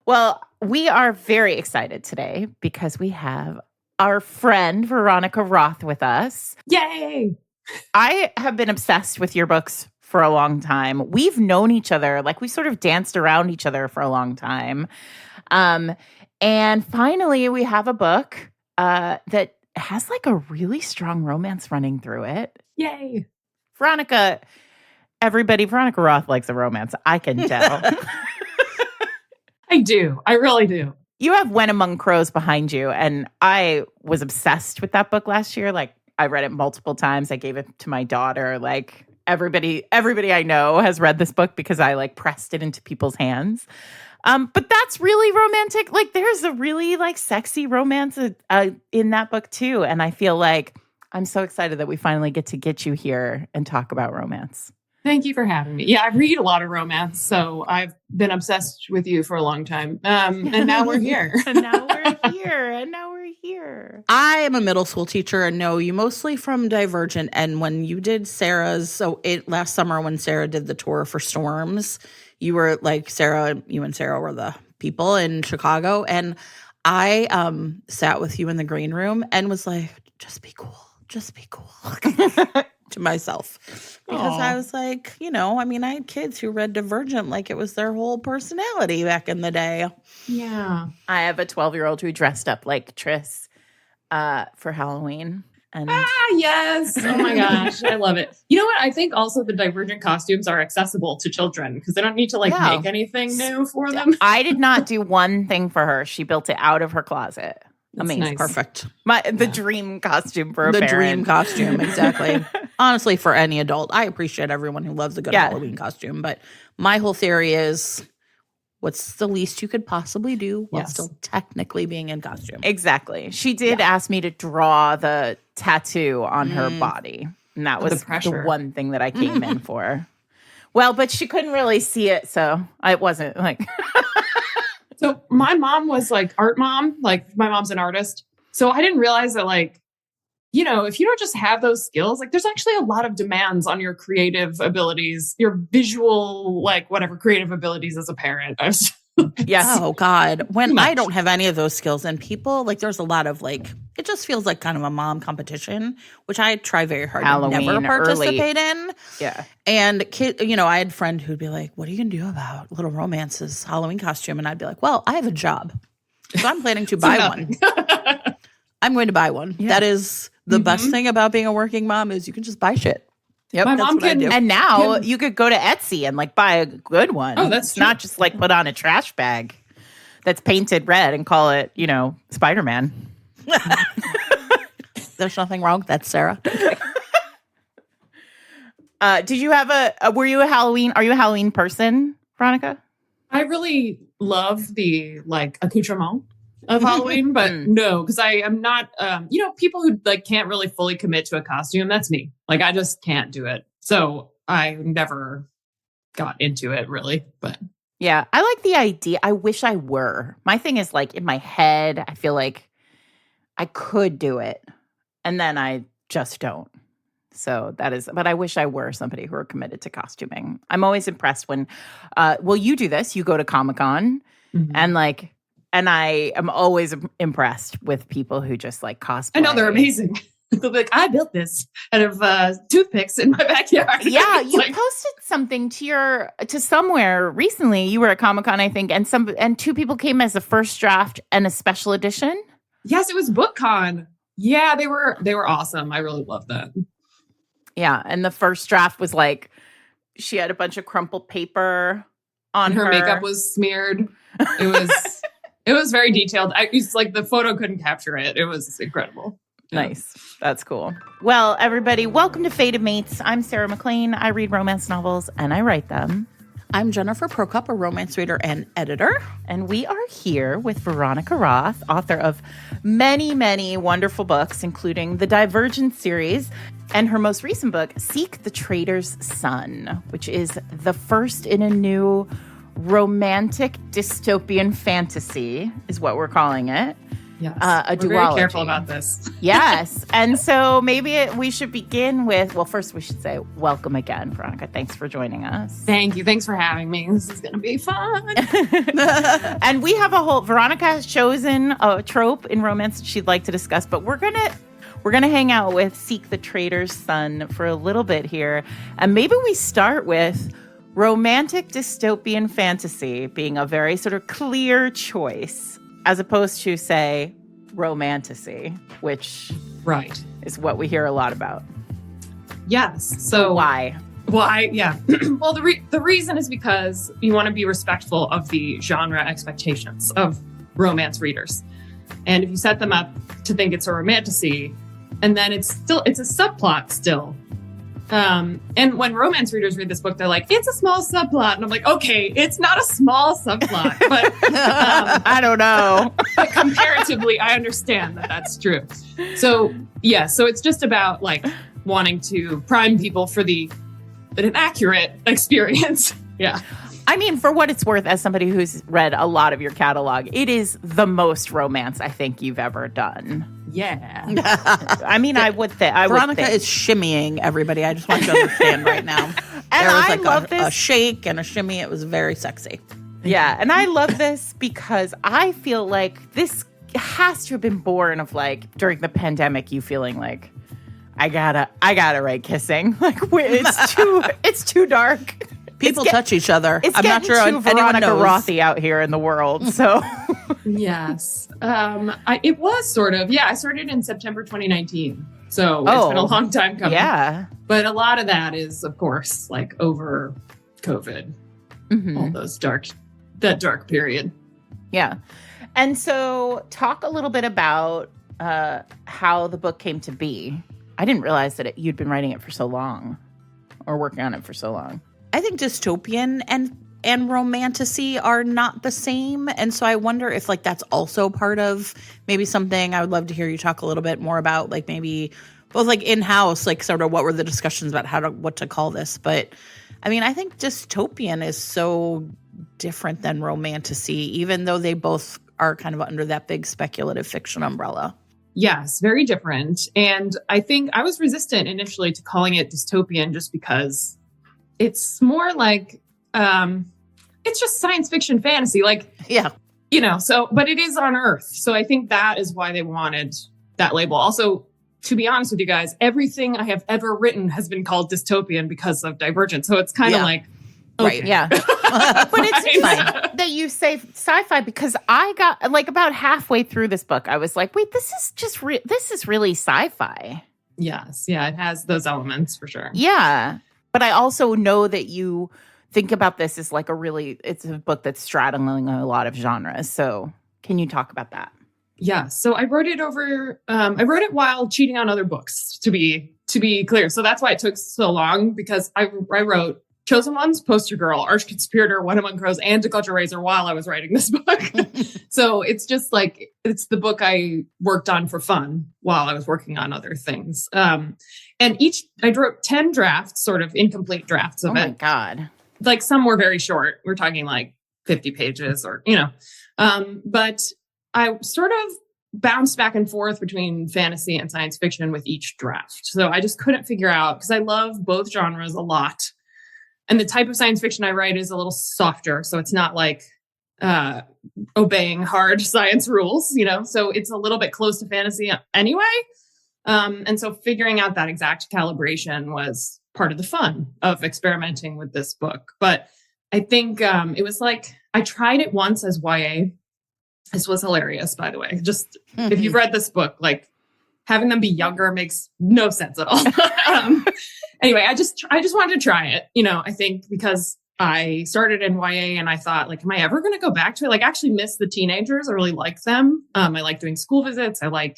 Well, we are very excited today because we have our friend Veronica Roth with us. Yay! I have been obsessed with your books for a long time. We've known each other, like we sort of danced around each other for a long time. And finally, we have a book that has like a really strong romance running through it. Yay! Veronica Roth likes a romance. I can tell. I do. I really do. You have When Among Crows behind you, and I was obsessed with that book last year. Like, I read it multiple times. I gave it to my daughter. Like, everybody I know has read this book because I, like, pressed it into people's hands. But that's really romantic. Like, there's a really, like, sexy romance in that book, too. And I feel like I'm so excited that we finally get you here and talk about romance. Thank you for having me. Yeah, I read a lot of romance, so I've been obsessed with you for a long time. And now we're here. And now we're here. I am a middle school teacher and know you mostly from Divergent. And when you did Sarah's, last summer when Sarah did the tour for Storms, you were like you and Sarah were the people in Chicago. And I sat with you in the green room and was like, just be cool. To myself. Because I was like, I had kids who read Divergent like it was their whole personality back in the day. Yeah. I have a 12-year-old who dressed up like Tris for Halloween. And yes. Oh my gosh. I love it. You know what? I think also the Divergent costumes are accessible to children because they don't need to make anything new for them. I did not do one thing for her. She built it out of her closet. Amazing. Nice. Perfect. The dream costume for a parent. The dream costume, exactly. Honestly, for any adult, I appreciate everyone who loves a good Halloween costume. But my whole theory is, what's the least you could possibly do while still technically being in costume? Exactly. She did ask me to draw the tattoo on her body. And that was the one thing that I came in for. Well, but she couldn't really see it, so it wasn't like... So my mom was like art mom, like my mom's an artist. So I didn't realize that if you don't just have those skills, like there's actually a lot of demands on your creative abilities, your visual, whatever creative abilities as a parent. Yes. Oh God. When I don't have any of those skills and people there's a lot of it just feels like kind of a mom competition, which I try very hard Halloween, to never participate in. Yeah. And I had a friend who'd be like, what are you going to do about Little Romance's Halloween costume? And I'd be like, well, I have a job. So I'm planning to buy one. I'm going to buy one. Yeah. That is the best thing about being a working mom is you can just buy shit. Yep, my mom can. And now you could go to Etsy and buy a good one. Oh, that's true. Not just put on a trash bag that's painted red and call it, Spider-Man. There's nothing wrong with that, Sarah. Did you have are you a Halloween person, Veronica? I really love the accoutrement of Halloween, but no, because I am not, people who can't really fully commit to a costume. That's me. I just can't do it. So I never got into it really, but. Yeah, I like the idea. I wish I were. My thing is in my head, I feel like I could do it and then I just don't. So but I wish I were somebody who are committed to costuming. I'm always impressed when, you do this, you go to Comic-Con and I am always impressed with people who just cosplay. I know, they're amazing. They'll be like, I built this out of toothpicks in my backyard. Yeah, you posted something to somewhere recently. You were at Comic-Con, I think, and two people came as a first draft and a special edition. Yes, it was BookCon. Yeah, they were awesome. I really loved that. Yeah, and the first draft was she had a bunch of crumpled paper on her makeup was smeared. It was very detailed. The photo couldn't capture it. It was incredible. Yeah. Nice. That's cool. Well, everybody, welcome to Fated Mates. I'm Sarah McLean. I read romance novels and I write them. I'm Jennifer Prokop, a romance reader and editor. And we are here with Veronica Roth, author of many, many wonderful books, including the Divergent series and her most recent book, Seek the Traitor's Son, which is the first in a new romantic dystopian fantasy, is what we're calling it. Yes. a We're duology. very careful about this. Yes. And so maybe we should begin with, well, first we should say welcome again, Veronica. Thanks for joining us. Thank you. Thanks for having me. This is going to be fun. And we have Veronica has chosen a trope in romance she'd like to discuss, but we're going to hang out with Seek the Traitor's Son for a little bit here. And maybe we start with romantic dystopian fantasy being a very sort of clear choice, as opposed to, say, romantasy, which is what we hear a lot about. Yes. So why? Yeah. Well, the reason is because you want to be respectful of the genre expectations of romance readers. And if you set them up to think it's a romantasy, and then it's a subplot still. And when romance readers read this book, they're like, it's a small subplot. And I'm like, okay, it's not a small subplot, but I don't know. But comparatively, I understand that that's true. So yeah, so it's just about like wanting to prime people for an accurate experience. Yeah. I mean, for what it's worth, as somebody who's read a lot of your catalog, it is the most romance I think you've ever done. Yeah. I mean, I would think. Veronica is shimmying, everybody. I just want you to understand right now. And there was I like love this. A shake and a shimmy. It was very sexy. Yeah. And I love this because I feel like this has to have been born of like during the pandemic, you feeling like, I gotta write kissing. Like it's too dark. People touch each other. It's I'm not sure too anyone Veronica knows. Rothy out here in the world. So yes, it was sort of. Yeah, I started in September 2019, so it's been a long time coming. Yeah, but a lot of that is, of course, like over COVID, all that dark period. Yeah, and so talk a little bit about how the book came to be. I didn't realize that you'd been writing it for so long, or working on it for so long. I think dystopian and romantasy are not the same. And so I wonder if like that's also part of maybe something I would love to hear you talk a little bit more about, like maybe both like in-house, like sort of what were the discussions about what to call this. But I mean, I think dystopian is so different than romantasy, even though they both are kind of under that big speculative fiction umbrella. Yes, very different. And I think I was resistant initially to calling it dystopian just because it's more like, it's just science fiction fantasy. Like, yeah, but it is on Earth. So I think that is why they wanted that label. Also, to be honest with you guys, everything I have ever written has been called dystopian because of Divergent. So it's kind of like, okay. Right, yeah. But it's fine that you say sci-fi because I got like about halfway through this book, I was like, wait, this is really sci-fi. Yes. Yeah, it has those elements for sure. Yeah. But I also know that you think about this as like it's a book that's straddling a lot of genres. So can you talk about that? Yeah. So I wrote it I wrote it while cheating on other books, to be clear. So that's why it took so long, because I wrote Chosen Ones, Poster Girl, Arch Conspirator, When Among Crows, and To Culture Razor while I was writing this book. So it's just like, it's the book I worked on for fun while I was working on other things. And I wrote 10 drafts, sort of incomplete drafts of it. Oh my God. Like some were very short. We're talking like 50 pages or, but I sort of bounced back and forth between fantasy and science fiction with each draft. So I just couldn't figure out, because I love both genres a lot. And the type of science fiction I write is a little softer. So it's not like obeying hard science rules, so it's a little bit close to fantasy anyway. And so figuring out that exact calibration was part of the fun of experimenting with this book. But I think it was like, I tried it once as YA. This was hilarious, by the way. Just if you've read this book, like having them be younger makes no sense at all. Anyway, I just wanted to try it, I think because I started in YA and I thought, like, am I ever going to go back to it? Like, actually miss the teenagers. I really like them. I like doing school visits. I like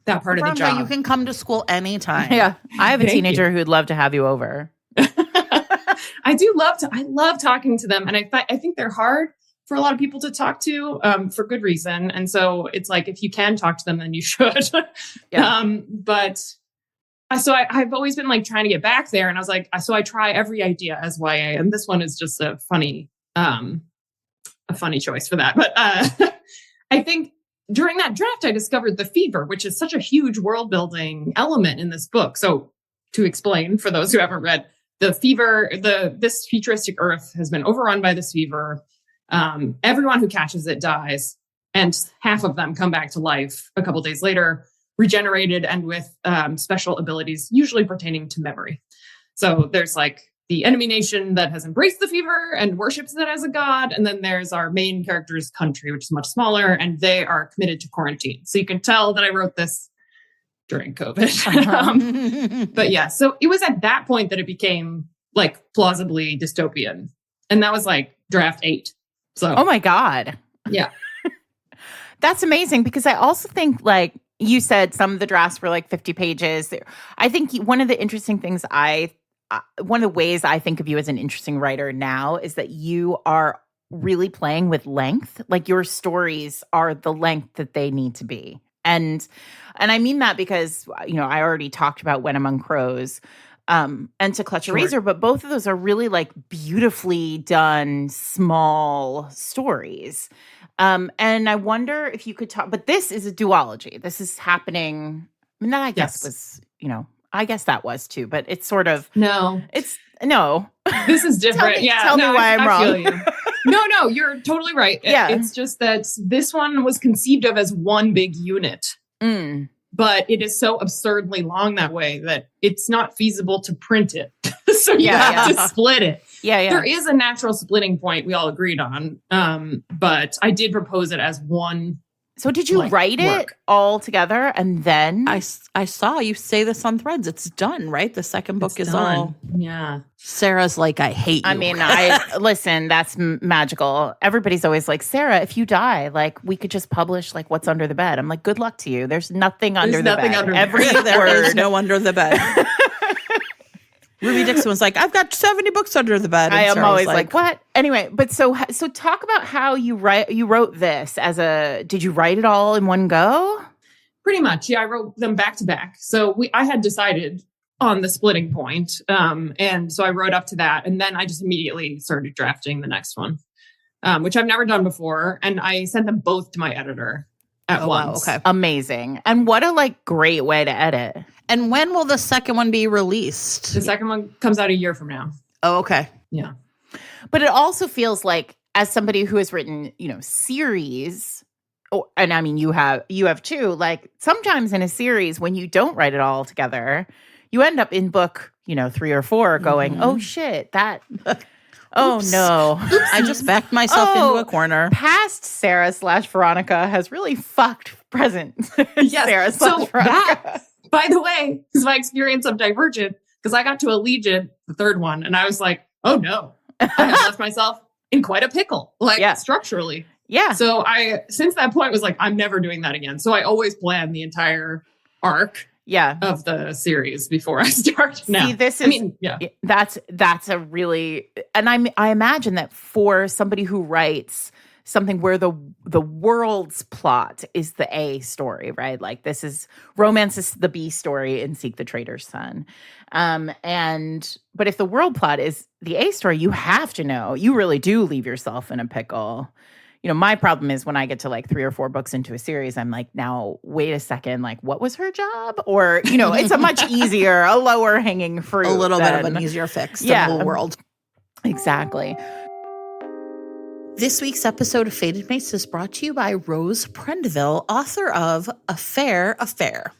that part of the job. You can come to school anytime. Yeah. I have a teenager who'd love to have you over. I love talking to them. And I think they're hard for a lot of people to talk to, for good reason. And so it's like, if you can talk to them, then you should. Yeah. So I've always been like trying to get back there. And I was like, so I try every idea as YA. And this one is just a funny choice for that. But I think during that draft, I discovered the fever, which is such a huge world building element in this book. So to explain for those who haven't read, the fever, this futuristic Earth has been overrun by this fever. Everyone who catches it dies, and half of them come back to life a couple days later, regenerated and with special abilities, usually pertaining to memory. So there's like the enemy nation that has embraced the fever and worships it as a god. And then there's our main character's country, which is much smaller, and they are committed to quarantine. So you can tell that I wrote this during COVID. But yeah, so it was at that point that it became like plausibly dystopian. And that was like draft 8. So, oh my God. Yeah. That's amazing, because I also think, like you said, some of the drafts were like 50 pages. I think one of the interesting things one of the ways I think of you as an interesting writer now is that you are really playing with length. Like your stories are the length that they need to be. And I mean that because, I already talked about When Among Crows and To Clutch a Razor, but both of those are really like beautifully done small stories. And I wonder if you could talk, but this is a duology. This is happening. I mean, that I guess was, I guess that was too, but it's sort of no. This is different. Tell me why I'm wrong. Feel you. No, you're totally right. Yeah. It's just that this one was conceived of as one big unit, but it is so absurdly long that way that it's not feasible to print it. So you have to split it. Yeah. There is a natural splitting point we all agreed on, but I did propose it as one. So did you write it all together and then? I saw you say this on Threads. It's done, right? The second book is done. all. Yeah. Sarah's like, I hate you. I mean, listen, that's magical. Everybody's always like, Sarah, if you die, like we could just publish like What's Under the Bed. I'm like, good luck to you. There's nothing under the bed. There is no under the bed. Ruby Dixon was like, I've got 70 books under the bed. And I am Sarah always like, what? Anyway, but so talk about how you wrote this did you write it all in one go? Pretty much. Yeah, I wrote them back to back. So I had decided on the splitting point. And so I wrote up to that. And then I just immediately started drafting the next one, which I've never done before. And I sent them both to my editor at once. Wow, okay. Amazing. And what a great way to edit. And when will the second one be released? The second one comes out a year from now. Oh, okay. Yeah. But it also feels like, as somebody who has written, series, and I mean, you have too, like sometimes in a series, when you don't write it all together, you end up in book, 3 or 4 going, oh shit, that... Oh, no. I just backed myself into a corner. Past Sarah/Veronica has really fucked present Yes. Sarah/Veronica. That, by the way, is my experience of Divergent, because I got to Allegiant, the third one, and I was like, oh no, I have left myself in quite a pickle, structurally. Yeah. So I, since that point, was like, I'm never doing that again. So I always plan the entire arc of the series before I start. Now, that's a really, and I imagine that for somebody who writes something where the world's plot is the A story, right? Like this is romance is the B story in Seek the Traitor's Son. But if the world plot is the A story, you have to know, you really do leave yourself in a pickle. My problem is when I get to 3 or 4 books into a series, I'm like, now, wait a second, what was her job? Or, it's a much easier, a lower hanging fruit. A little bit of an easier fix than the whole world. Exactly. This week's episode of Fated Mates is brought to you by Rose Prendeville, author of A Fair Affair.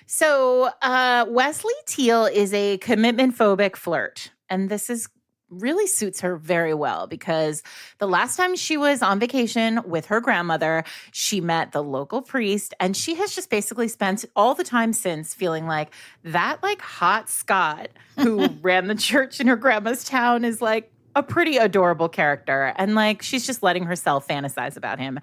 So Wesley Teal is a commitment-phobic flirt, and this really suits her very well because the last time she was on vacation with her grandmother, she met the local priest, and she has just basically spent all the time since feeling like that hot Scot who ran the church in her grandma's town is a pretty adorable character. And she's just letting herself fantasize about him.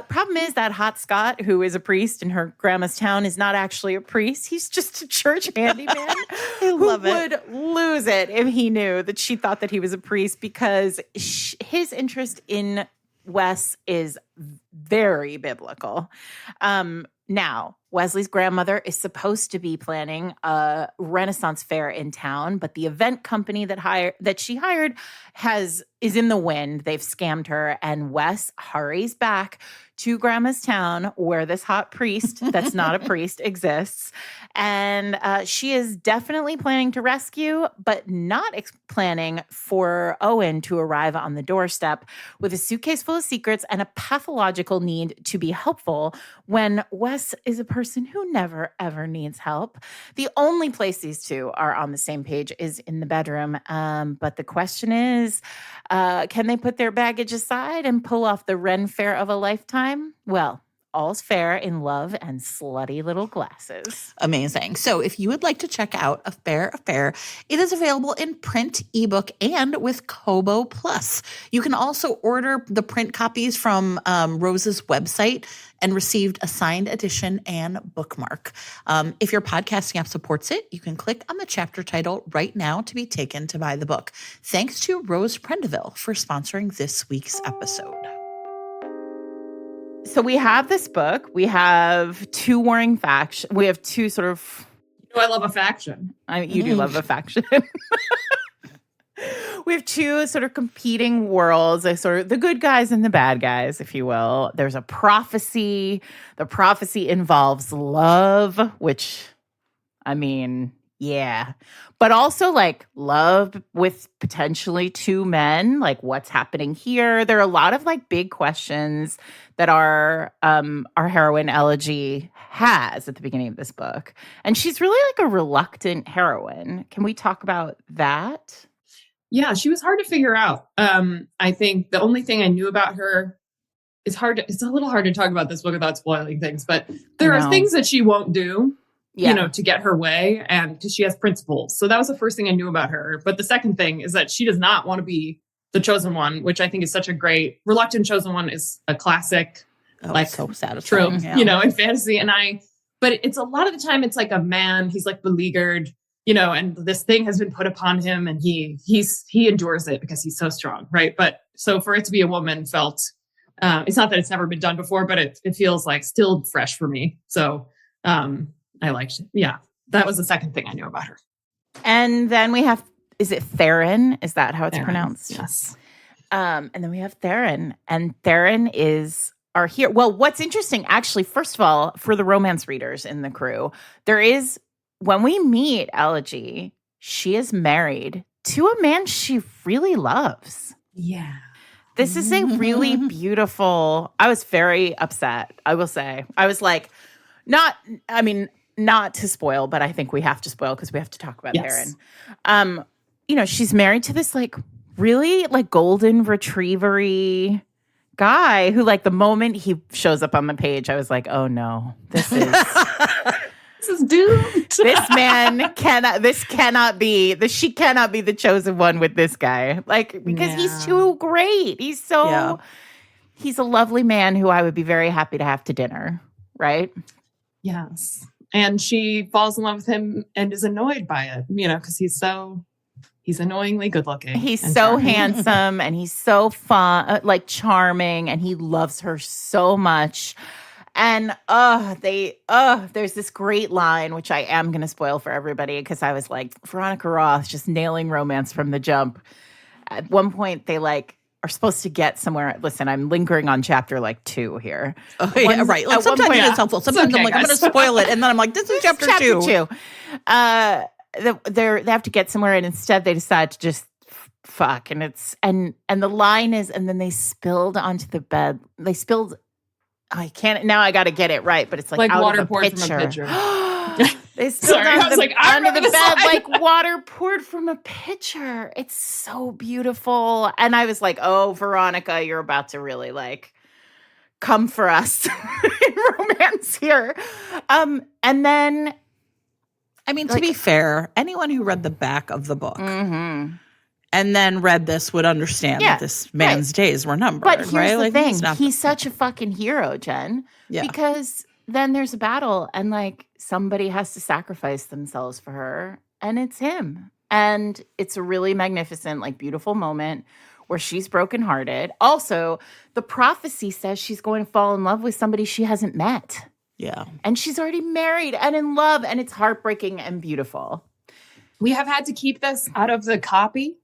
Problem is that hot Scot, who is a priest in her grandma's town, is not actually a priest. He's just a church handyman who would lose it if he knew that she thought that he was a priest, because his interest in Wes is very biblical. Now, Wesley's grandmother is supposed to be planning a Renaissance fair in town, but the event company that she hired is in the wind. They've scammed her, and Wes hurries back to Grandma's town where this hot priest that's not a priest exists. And she is definitely planning to rescue, but not planning for Owen to arrive on the doorstep with a suitcase full of secrets and a pathological need to be helpful when Wes is a person who never, ever needs help. The only place these two are on the same page is in the bedroom. But the question is, can they put their baggage aside and pull off the Ren fair of a lifetime? Well, all's fair in love and slutty little glasses. Amazing. So if you would like to check out A Fair Affair, it is available in print, ebook, and with Kobo Plus. You can also order the print copies from Rose's website and received a signed edition and bookmark. If your podcasting app supports it, you can click on the chapter title right now to be taken to buy the book. Thanks to Rose Prendeville for sponsoring this week's episode. So we have this book. We have two warring factions. We have two sort of... I love a faction. You do love a faction. We have two sort of competing worlds, sort of the good guys and the bad guys, if you will. There's a prophecy. The prophecy involves love, which, I mean, yeah. But also like love with potentially two men, like what's happening here. There are a lot of like big questions that our heroine Elegy has at the beginning of this book. And she's really like a reluctant heroine. Can we talk about that? Yeah, she was hard to figure out. I think the only thing I knew about her it's a little hard to talk about this book without spoiling things, but there are things that she won't do. Yeah. To get her way, and because she has principles. So that was the first thing I knew about her. But the second thing is that she does not want to be the chosen one, which I think is such a great reluctant chosen one is a classic, so satisfying, trope, in fantasy. But it's a lot of the time it's like a man, he's like beleaguered, and this thing has been put upon him, and he endures it because he's so strong, right? But so for it to be a woman felt, it's not that it's never been done before, but it feels like still fresh for me. So. I liked it. Yeah. That was the second thing I knew about her. And then we have, is it Theron? Is that how it's pronounced? Yes. And then we have Theron. And Theron is our hero. Well, what's interesting, actually, first of all, for the romance readers in the crew, there is, when we meet Elegy, she is married to a man she really loves. Yeah. This is a really beautiful, I was very upset, I will say. I was like, not to spoil, but I think we have to spoil because we have to talk about Theron. She's married to this like really like golden retriever-y guy who like the moment he shows up on the page, I was like, oh no, this is this is doomed. She cannot be the chosen one with this guy. Like, because he's too great. He's a lovely man who I would be very happy to have to dinner, right? Yes. And she falls in love with him and is annoyed by it, because he's annoyingly good looking. He's so handsome and he's so fun, like charming, and he loves her so much. And there's this great line, which I am going to spoil for everybody because I was like, Veronica Roth just nailing romance from the jump. At one point, they are supposed to get somewhere. Listen, I'm lingering on chapter 2 here. Oh, yeah, right. Like sometimes it's helpful. Sometimes I'm like, I'm going to spoil it, and then I'm like, this is chapter 2. They have to get somewhere, and instead they decide to just fuck. And the line is, and then they spilled onto the bed. They spilled. I can't now. I got to get it right, but it's like out water of a poured pitcher. from a pitcher. They spilled onto the bed line. like water poured from a pitcher. It's so beautiful, and I was like, "Oh, Veronica, you're about to really come for us in romance here." And then, I mean, to be fair, anyone who read the back of the book. Mm-hmm. And then read this would understand that this man's days were numbered. But here's right? the thing. He's such a fucking hero, Jen. Yeah. Because then there's a battle and somebody has to sacrifice themselves for her. And it's him. And it's a really magnificent, beautiful moment where she's brokenhearted. Also, the prophecy says she's going to fall in love with somebody she hasn't met. Yeah. And she's already married and in love, and it's heartbreaking and beautiful. We have had to keep this out of the copy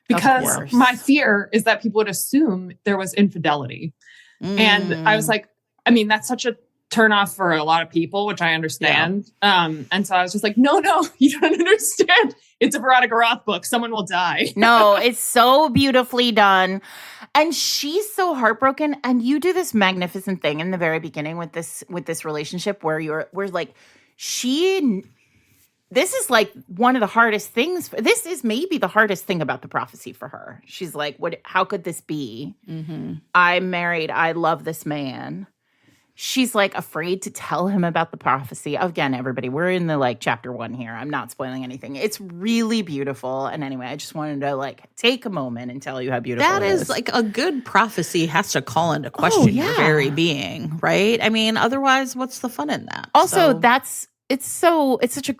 because my fear is that people would assume there was infidelity. And I was like, I mean, that's such a turnoff for a lot of people, which I understand. And so I was just like, no, you don't understand. It's a Veronica Roth book. Someone will die. No, it's so beautifully done. And she's so heartbroken. And you do this magnificent thing in the very beginning with this relationship where we're like, this is like one of the hardest things. This is maybe the hardest thing about the prophecy for her. She's like, how could this be? Mm-hmm. I'm married. I love this man. She's like afraid to tell him about the prophecy. Again, everybody, we're in the like chapter 1 here. I'm not spoiling anything. It's really beautiful. And anyway, I just wanted to like take a moment and tell you how beautiful that is. Like a good prophecy has to call into question your very being, right? I mean, otherwise, what's the fun in that? Also, it's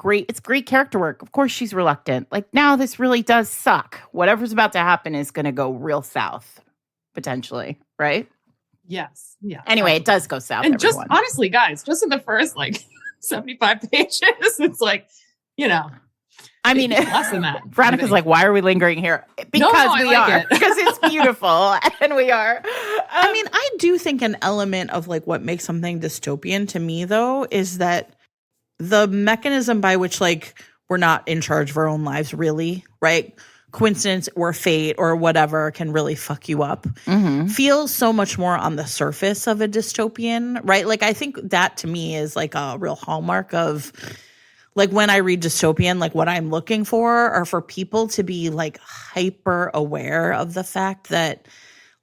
great character work. Of course, she's reluctant. Like, now this really does suck. Whatever's about to happen is going to go real south, potentially, right? Yes. Yeah. Anyway, it does go south. And just honestly, guys, just in the first like 75 pages, it's like, I mean, less than that. Veronica's like, why are we lingering here? Because we are. Because it's beautiful. And we are. I mean, I do think an element of like what makes something dystopian to me, though, is that the mechanism by which like we're not in charge of our own lives, really, right? Coincidence or fate or whatever can really fuck you up. Mm-hmm. Feels so much more on the surface of a dystopian, right? Like, I think that to me is like a real hallmark of like when I read dystopian, like what I'm looking for are for people to be like hyper aware of the fact that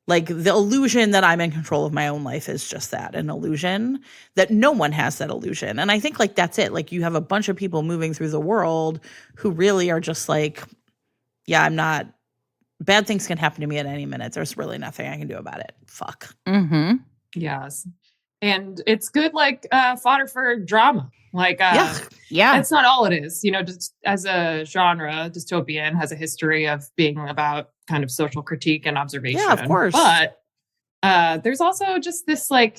like the illusion that I'm in control of my own life is just that, an illusion, that no one has that illusion. And I think like that's it. Like you have a bunch of people moving through the world who really are just like, yeah, bad things can happen to me at any minute. There's really nothing I can do about it. Fuck. Mm-hmm. Yes. And it's good, like, fodder for drama. Like, yeah. That's not all it is. Just as a genre, dystopian has a history of being about kind of social critique and observation. Yeah, of course. But there's also just this, like,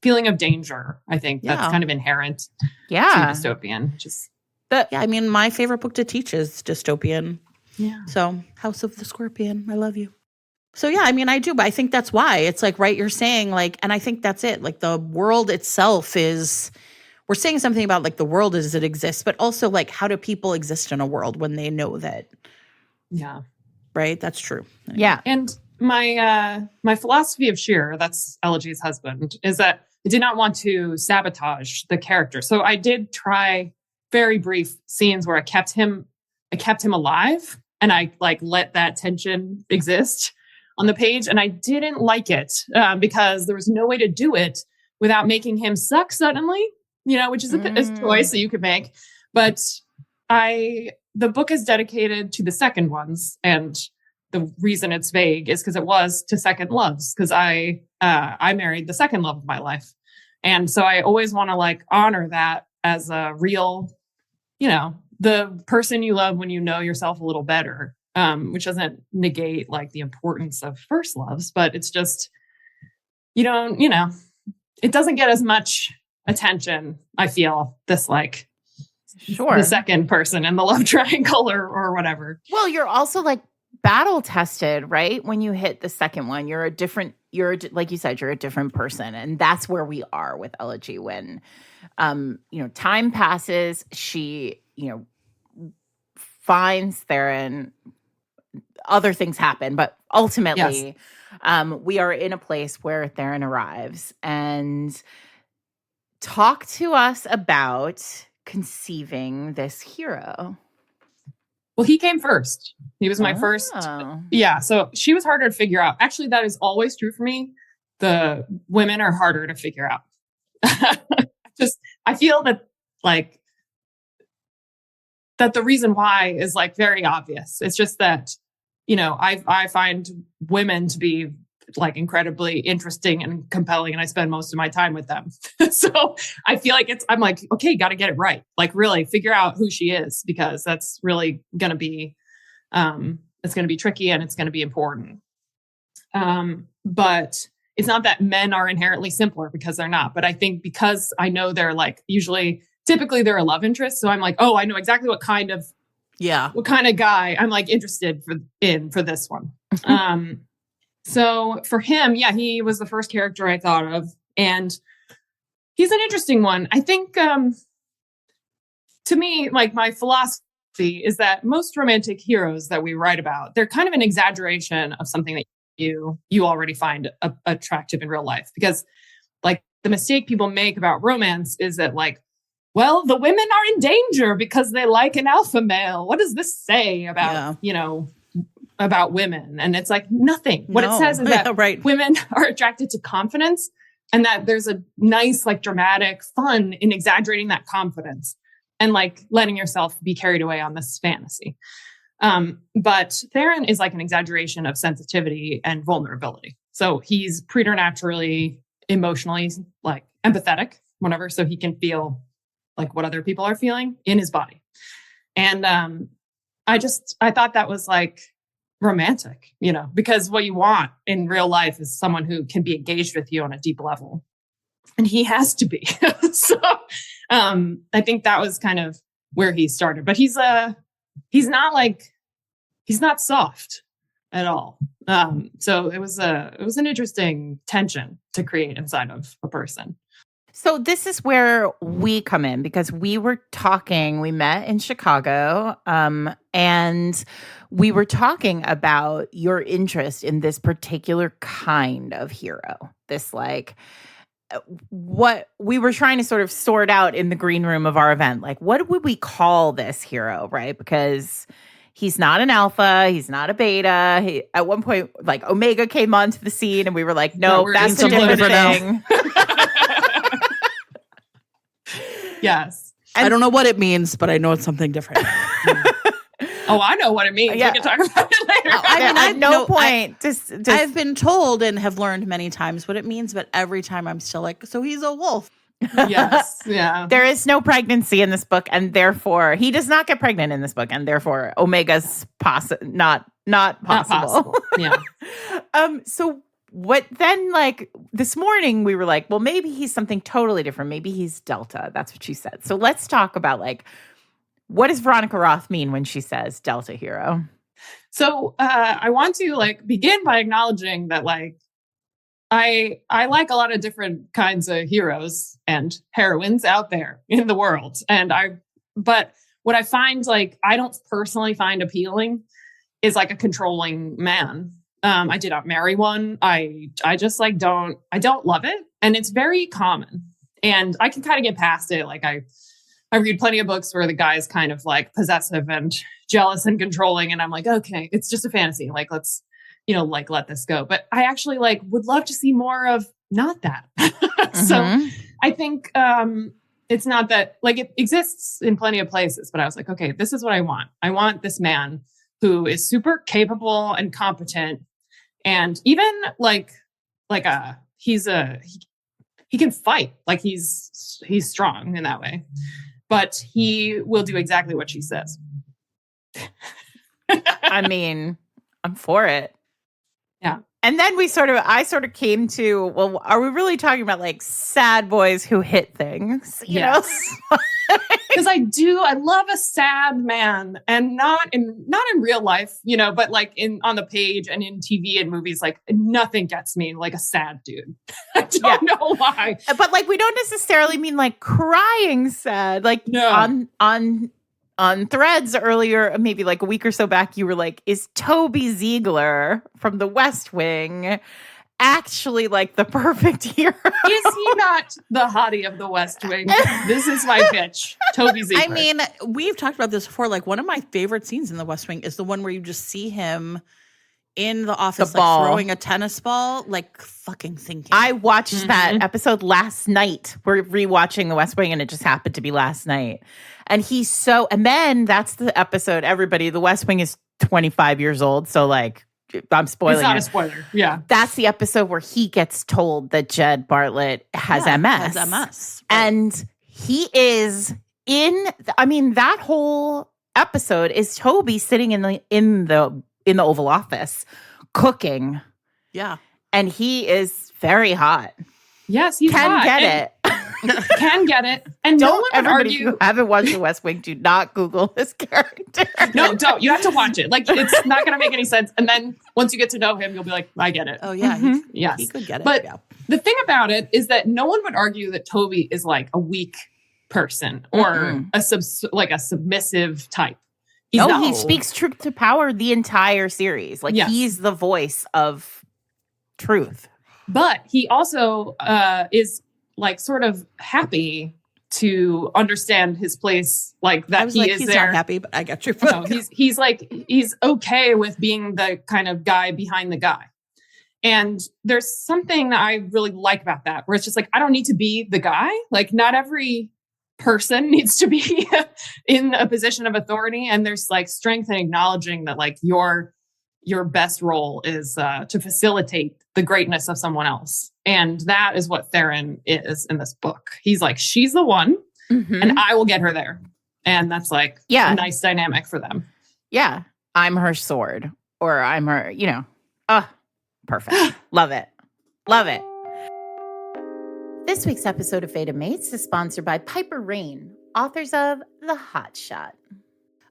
feeling of danger, I think, that's kind of inherent to dystopian. I mean, my favorite book to teach is dystopian. Yeah. So, House of the Scorpion, I love you. So, yeah, I mean, I do, but I think that's why. It's like, right, you're saying, like, and I think that's it. Like, the world itself is, we're saying something about, like, the world as it exists, but also, like, how do people exist in a world when they know that? Yeah. Right? That's true. Anyway. Yeah. And my philosophy of Shearer, that's Elegy's husband, is that I did not want to sabotage the character. So I did try very brief scenes where I kept him alive. And I like let that tension exist on the page. And I didn't like it because there was no way to do it without making him suck suddenly, which is a choice that you could make. But the book is dedicated to the second ones. And the reason it's vague is because it was to second loves, because I married the second love of my life. And so I always want to like honor that as a real, the person you love when you know yourself a little better, which doesn't negate like the importance of first loves, but it's just, it doesn't get as much attention. I feel this like the second person in the love triangle or whatever. Well, you're also like battle tested, right? When you hit the second one, like you said, you're a different person. And that's where we are with Elegy when, time passes, she, finds Theron, other things happen, but ultimately we are in a place where Theron arrives. And talk to us about conceiving this hero. Well, he came first. He was my first. Yeah. So she was harder to figure out. Actually, that is always true for me. The women are harder to figure out. I feel that like, that the reason why is like very obvious. It's just that, I find women to be like incredibly interesting and compelling, and I spend most of my time with them. So I feel like I'm like, okay, got to get it right. Like really figure out who she is, because that's really going to be, it's going to be tricky and it's going to be important. But it's not that men are inherently simpler, because they're not. But I think because I know they're like typically they're a love interest. So I'm like, oh, I know exactly what kind of guy I'm like interested for this one. So for him, yeah, he was the first character I thought of. And he's an interesting one. I think to me, like my philosophy is that most romantic heroes that we write about, they're kind of an exaggeration of something that you already find attractive in real life. Because like the mistake people make about romance is that like, well, the women are in danger because they like an alpha male. What does this say about, about women? And it's like nothing. What it says is that women are attracted to confidence, and that there's a nice, like dramatic fun in exaggerating that confidence and like letting yourself be carried away on this fantasy. But Theron is like an exaggeration of sensitivity and vulnerability. So he's preternaturally emotionally like empathetic, whatever. So he can feel like what other people are feeling in his body. And I thought that was like romantic, because what you want in real life is someone who can be engaged with you on a deep level. And he has to be. So I think that was kind of where he started. But he's not soft at all. So it was an interesting tension to create inside of a person. So this is where we come in, because we met in Chicago, and we were talking about your interest in this particular kind of hero. This like what we were trying to sort of sort out in the green room of our event. Like, what would we call this hero, right? Because he's not an alpha. He's not a beta. At one point, like Omega came onto the scene and we were like, no, that's a different thing. Yes. I don't know what it means, but I know it's something different. Oh, I know what it means. Yeah. We can talk about it later. I mean, I've been told and have learned many times what it means, but every time I'm still like, so he's a wolf. Yes. Yeah. There is no pregnancy in this book, and therefore he does not get pregnant in this book, and therefore Omega's not possible. Yeah. So what then, like this morning we were like, well, maybe he's something totally different. Maybe he's Delta. That's what she said. So let's talk about like, what does Veronica Roth mean when she says Delta hero? So I want to like begin by acknowledging that like I like a lot of different kinds of heroes and heroines out there in the world. But what I find like I don't personally find appealing is like a controlling man. I did not marry one. I just like don't love it. And it's very common. And I can kind of get past it. Like I read plenty of books where the guy is kind of like possessive and jealous and controlling. And I'm like, okay, it's just a fantasy. Like, let's, like let this go. But I actually like would love to see more of not that. So I think it's not that like it exists in plenty of places, but I was like, okay, this is what I want. I want this man who is super capable and competent. And even he can fight. Like he's strong in that way, but he will do exactly what she says. I mean, I'm for it. Yeah. And then I sort of came to, well, are we really talking about like sad boys who hit things? You know? Because I love a sad man, and not in real life, but like on the page and in TV and movies, like nothing gets me like a sad dude. I don't know why. But like, we don't necessarily mean like crying sad. Like on Threads earlier, maybe like a week or so back, you were like, is Toby Ziegler from the West Wing actually like the perfect hero? Is he not the hottie of the West Wing? This is my pitch. Toby Ziegler. I mean, we've talked about this before. Like one of my favorite scenes in the West Wing is the one where you just see him in the office, like throwing a tennis ball, like fucking thinking. I watched that episode last night. We're rewatching the West Wing, and it just happened to be last night. And and then that's the episode, everybody, the West Wing is 25 years old. So like, I'm spoiling it. It's not a spoiler. Yeah. That's the episode where he gets told that Jed Bartlett has MS. Right. And he is that whole episode is Toby sitting in the Oval Office cooking. Yeah. And he is very hot. Yes, he's Can hot. get it. Can get it. And no one would everybody argue. who haven't watched The West Wing, do not Google this character. No, don't. You have to watch it. Like, it's not going to make any sense. And then once you get to know him, you'll be like, I get it. Oh, yeah. Yes. He could get it. But yeah. the thing about it is that no one would argue that Toby is like a weak person or a submissive type. He speaks truth to power the entire series. Like, Yes. he's the voice of truth. But he also is like sort of happy to understand his place, like that he's there. Not happy, but I got your No, he's okay with being the kind of guy behind the guy. And there's something that I really like about that, where it's just like, I don't need to be the guy. Like, not every person needs to be in a position of authority. And there's like strength in acknowledging that like your best role is to facilitate the greatness of someone else. And that is what Theron is in this book. He's like, she's the one and I will get her there. And that's like a nice dynamic for them. Yeah. I'm her sword, or I'm her, perfect. Love it. Love it. This week's episode of Fated Mates is sponsored by Piper Rain, authors of The Hot Shot.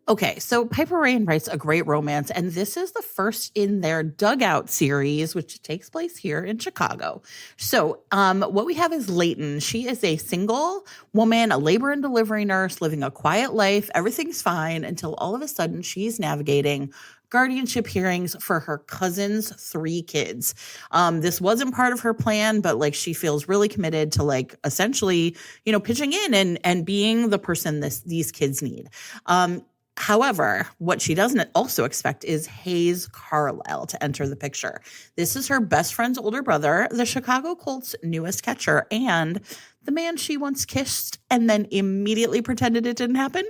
Okay, so Piper Rain writes a great romance, and this is the first in their Dugout series, which takes place here in Chicago. So what we have is Leighton. She is a single woman, a labor and delivery nurse, living a quiet life. Everything's fine until all of a sudden she's navigating guardianship hearings for her cousin's 3 kids. This wasn't part of her plan, but like she feels really committed to like essentially, pitching in and being the person these kids need. However, what she doesn't also expect is Hayes Carlisle to enter the picture. This is her best friend's older brother, the Chicago Colts' newest catcher, and the man she once kissed and then immediately pretended it didn't happen.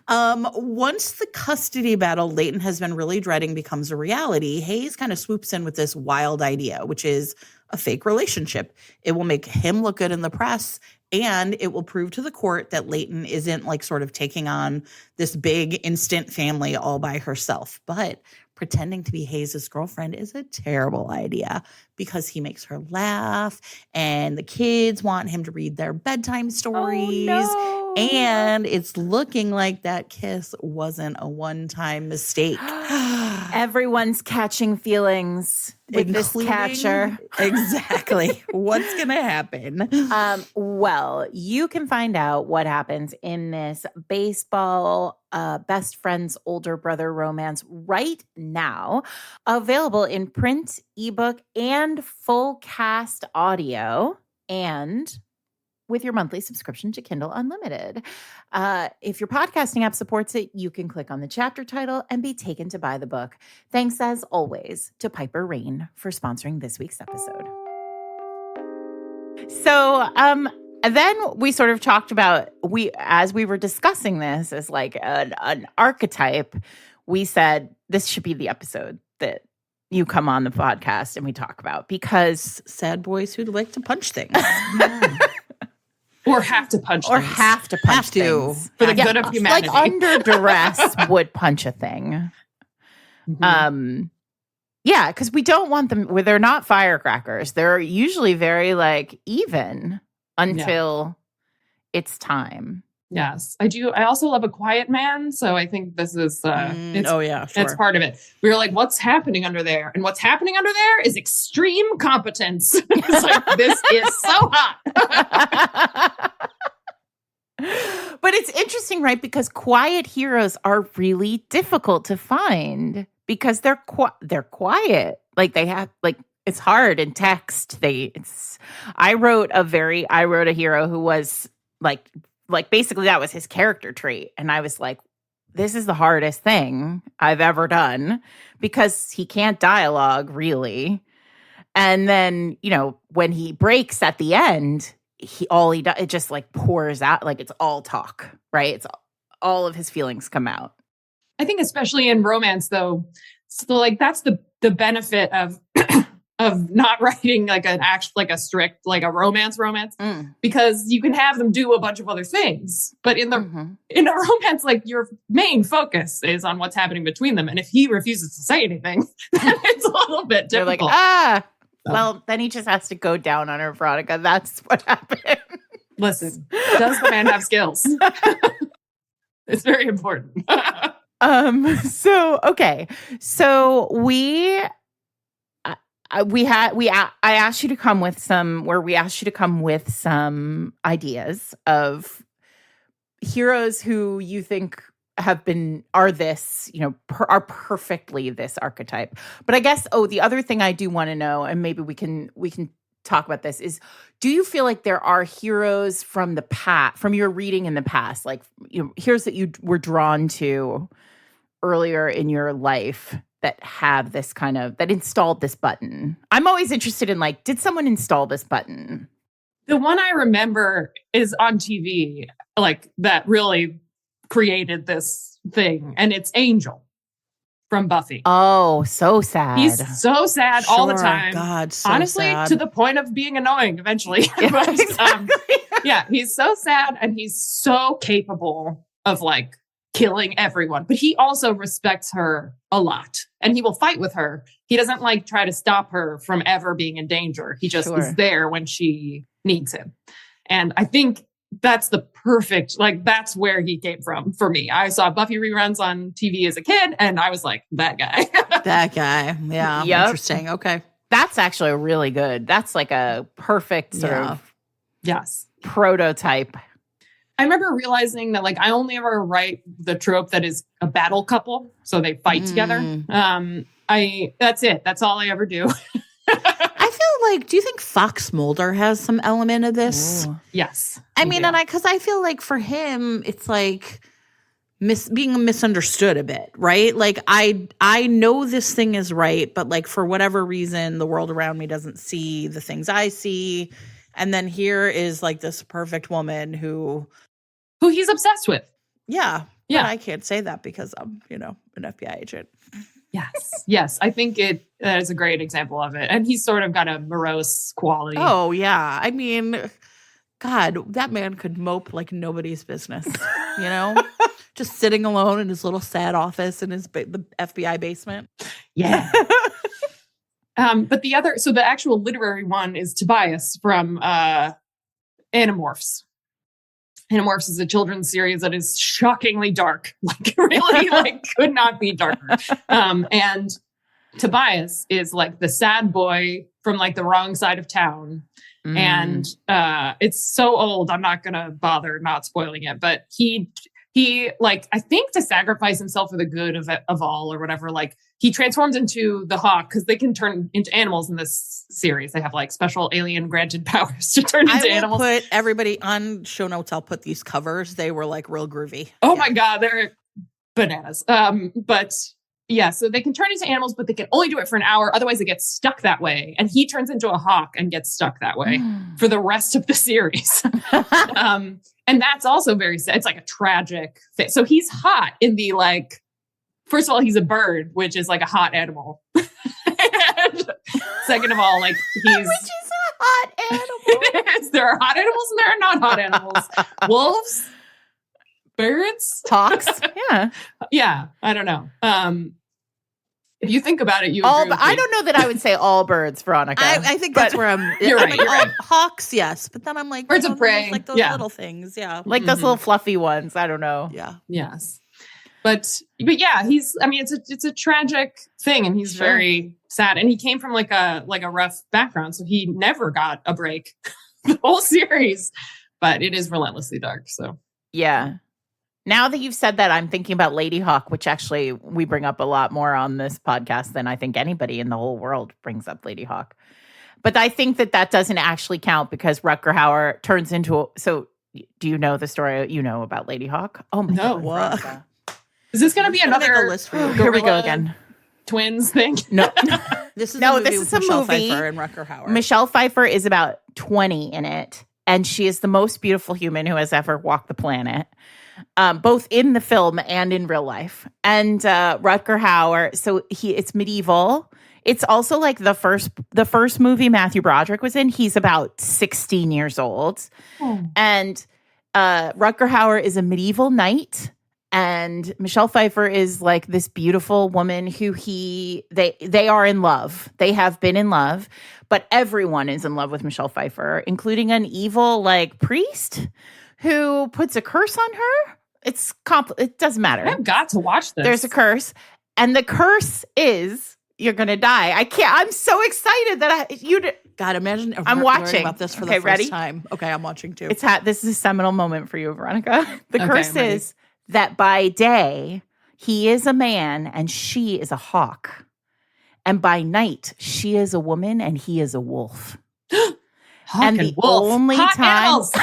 Once the custody battle Leighton has been really dreading becomes a reality, Hayes kind of swoops in with this wild idea, which is a fake relationship. It will make him look good in the press, and it will prove to the court that Leighton isn't like sort of taking on this big instant family all by herself. But pretending to be Hayes' girlfriend is a terrible idea because he makes her laugh and the kids want him to read their bedtime stories. Oh, no. And it's looking like that kiss wasn't a one-time mistake. Everyone's catching feelings with this catcher. Exactly. What's going to happen? Well, you can find out what happens in this baseball best friend's older brother romance right now. Available in print, ebook, and full cast audio, and with your monthly subscription to Kindle Unlimited. If your podcasting app supports it, you can click on the chapter title and be taken to buy the book. Thanks, as always, to Piper Rain for sponsoring this week's episode. So, then we sort of talked about, as we were discussing this as like an archetype, we said this should be the episode that you come on the podcast and we talk about, because sad boys who like to punch things. Or have to punch things. Things. For the good of humanity. Like under duress would punch a thing. Yeah, because we don't want them where they're not firecrackers. They're usually very like even until it's time. Yes, I do. I also love a quiet man. So I think this is, it's part of it. We were like, what's happening under there? And what's happening under there is extreme competence. It's like, this is so hot. But it's interesting, right? Because quiet heroes are really difficult to find because they're quiet. Like they have, like, it's hard in text. I wrote a hero who was like basically that was his character trait. And I was like, this is the hardest thing I've ever done because he can't dialogue really. And then, when he breaks at the end, he does, it just like pours out, like it's all talk, right? It's all of his feelings come out. I think especially in romance though, so like that's the benefit of not writing like a strict, like a romance, because you can have them do a bunch of other things. But in a romance, like your main focus is on what's happening between them. And if he refuses to say anything, then it's a little bit difficult. They're like, Well, then he just has to go down on her, Veronica. That's what happened. Listen, does the man have skills? It's very important. So I asked you to come with some ideas of heroes who you think are perfectly this archetype. But I guess the other thing I do want to know, and maybe we can talk about this, is do you feel like there are heroes from the past, from your reading in the past, like heroes that you were drawn to earlier in your life that have this kind of, that installed this button? I'm always interested in, like, did someone install this button? The one I remember is on TV, like, that really created this thing, and it's Angel from Buffy. Oh, so sad. He's so sad all the time. God, so honestly, sad. to the point of being annoying eventually. Yeah, exactly. Yeah, he's so sad, and he's so capable of, like, killing everyone. But he also respects her a lot, and he will fight with her. He doesn't, like, try to stop her from ever being in danger. He just is there when she needs him. And I think that's the perfect, like, that's where he came from for me. I saw Buffy reruns on TV as a kid, and I was like, that guy. That guy. Yeah. Yep. Interesting. Okay. That's actually really good. That's like a perfect sort of prototype. I remember realizing that, like, I only ever write the trope that is a battle couple, so they fight together. That's it. That's all I ever do. I feel like, do you think Fox Mulder has some element of this? Ooh. Yes. I mean, because I feel like for him, it's like being misunderstood a bit, right? Like, I know this thing is right, but, like, for whatever reason, the world around me doesn't see the things I see. And then here is, like, this perfect woman who he's obsessed with. Yeah. Yeah. But I can't say that because I'm, an FBI agent. Yes. I think that is a great example of it. And he's sort of got a morose quality. Oh, yeah. I mean, God, that man could mope like nobody's business, Just sitting alone in his little sad office in the FBI basement. Yeah. But the actual literary one is Tobias from Animorphs. Animorphs is a children's series that is shockingly dark, like, really, like, could not be darker. And Tobias is, like, the sad boy from, like, the wrong side of town. And it's so old, I'm not going to bother not spoiling it, but he, like, I think to sacrifice himself for the good of all or whatever, like, he transforms into the hawk because they can turn into animals in this series. They have, like, special alien granted powers to turn into animals. I will put everybody on show notes. I'll put these covers. They were, like, real groovy. Oh my God, they're bananas. But yeah, so they can turn into animals, but they can only do it for an hour. Otherwise, they get stuck that way. And he turns into a hawk and gets stuck that way for the rest of the series. And that's also very sad. It's like a tragic thing. So he's hot in the, like, first of all, he's a bird, which is like a hot animal. And second of all, like, he's... Which is a hot animal. There are hot animals and there are not hot animals. Wolves? Birds? Hawks? Yeah. Yeah, I don't know. If you think about it, I don't know that I would say all birds, Veronica. I think that's where I'm. You're right. You're right. Hawks, yes, but then I'm like birds of prey, like those little things, yeah, like those little fluffy ones. I don't know. Yeah. Yes. But yeah, it's a tragic thing, and he's very sad. And he came from like a rough background, so he never got a break the whole series. But it is relentlessly dark. So yeah. Now that you've said that, I'm thinking about Ladyhawke, which actually we bring up a lot more on this podcast than I think anybody in the whole world brings up Ladyhawke. But I think that doesn't actually count because Rutger Hauer turns into so do you know the story about Ladyhawke? Oh my God. What? Is this going to be another list for you? Here we go again. Twins thing? No. This is Michelle Pfeiffer and Rutger Hauer. Michelle Pfeiffer is about 20 in it, and she is the most beautiful human who has ever walked the planet. Both in the film and in real life. And Rutger Hauer, so it's medieval. It's also like the first movie Matthew Broderick was in. He's about 16 years old. And Rutger Hauer is a medieval knight, And Michelle Pfeiffer is like this beautiful woman who they are in love. They have been in love, but everyone is in love with Michelle Pfeiffer, including an evil like priest who puts a curse on her. It doesn't matter. I've got to watch this. There's a curse, and the curse is you're gonna die. I can't. I'm so excited that God, imagine I'm watching about this for the first ready? time. Okay, I'm watching too. This is a seminal moment for you, Veronica. The curse is that by day he is a man and she is a hawk, and by night she is a woman and he is a wolf. And the only Hot time animals.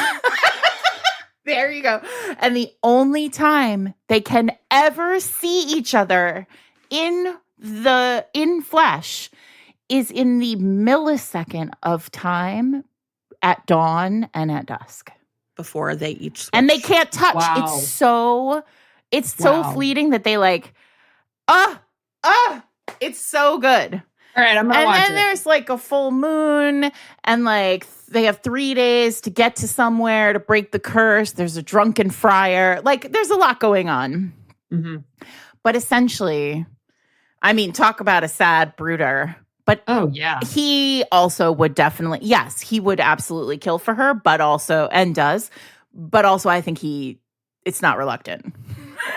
There you go. And the only time they can ever see each other in flesh is in the millisecond of time at dawn and at dusk. Before they each switch. And they can't touch. Wow. It's so fleeting that they like, it's so good. All right, I'm going to watch it. And then there's like a full moon, and like they have 3 days to get to somewhere to break the curse. There's a drunken friar. Like there's a lot going on. Mm-hmm. But essentially, I mean, talk about a sad brooder. But he also would definitely, yes, he would absolutely kill for her, but also, and does. But also, I think it's not reluctant.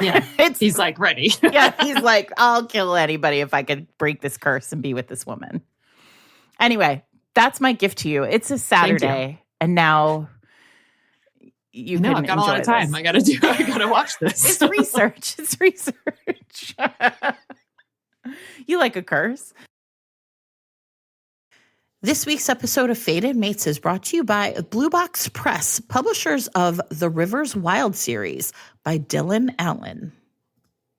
Yeah, he's like ready. Yeah, he's like, I'll kill anybody if I could break this curse and be with this woman. Anyway, that's my gift to you. It's a Saturday, and now you can I've got a lot of time. This. I got to watch this. It's research. It's research. You like a curse? This week's episode of Fated Mates is brought to you by Blue Box Press, publishers of the Rivers Wild series by Dylan Allen.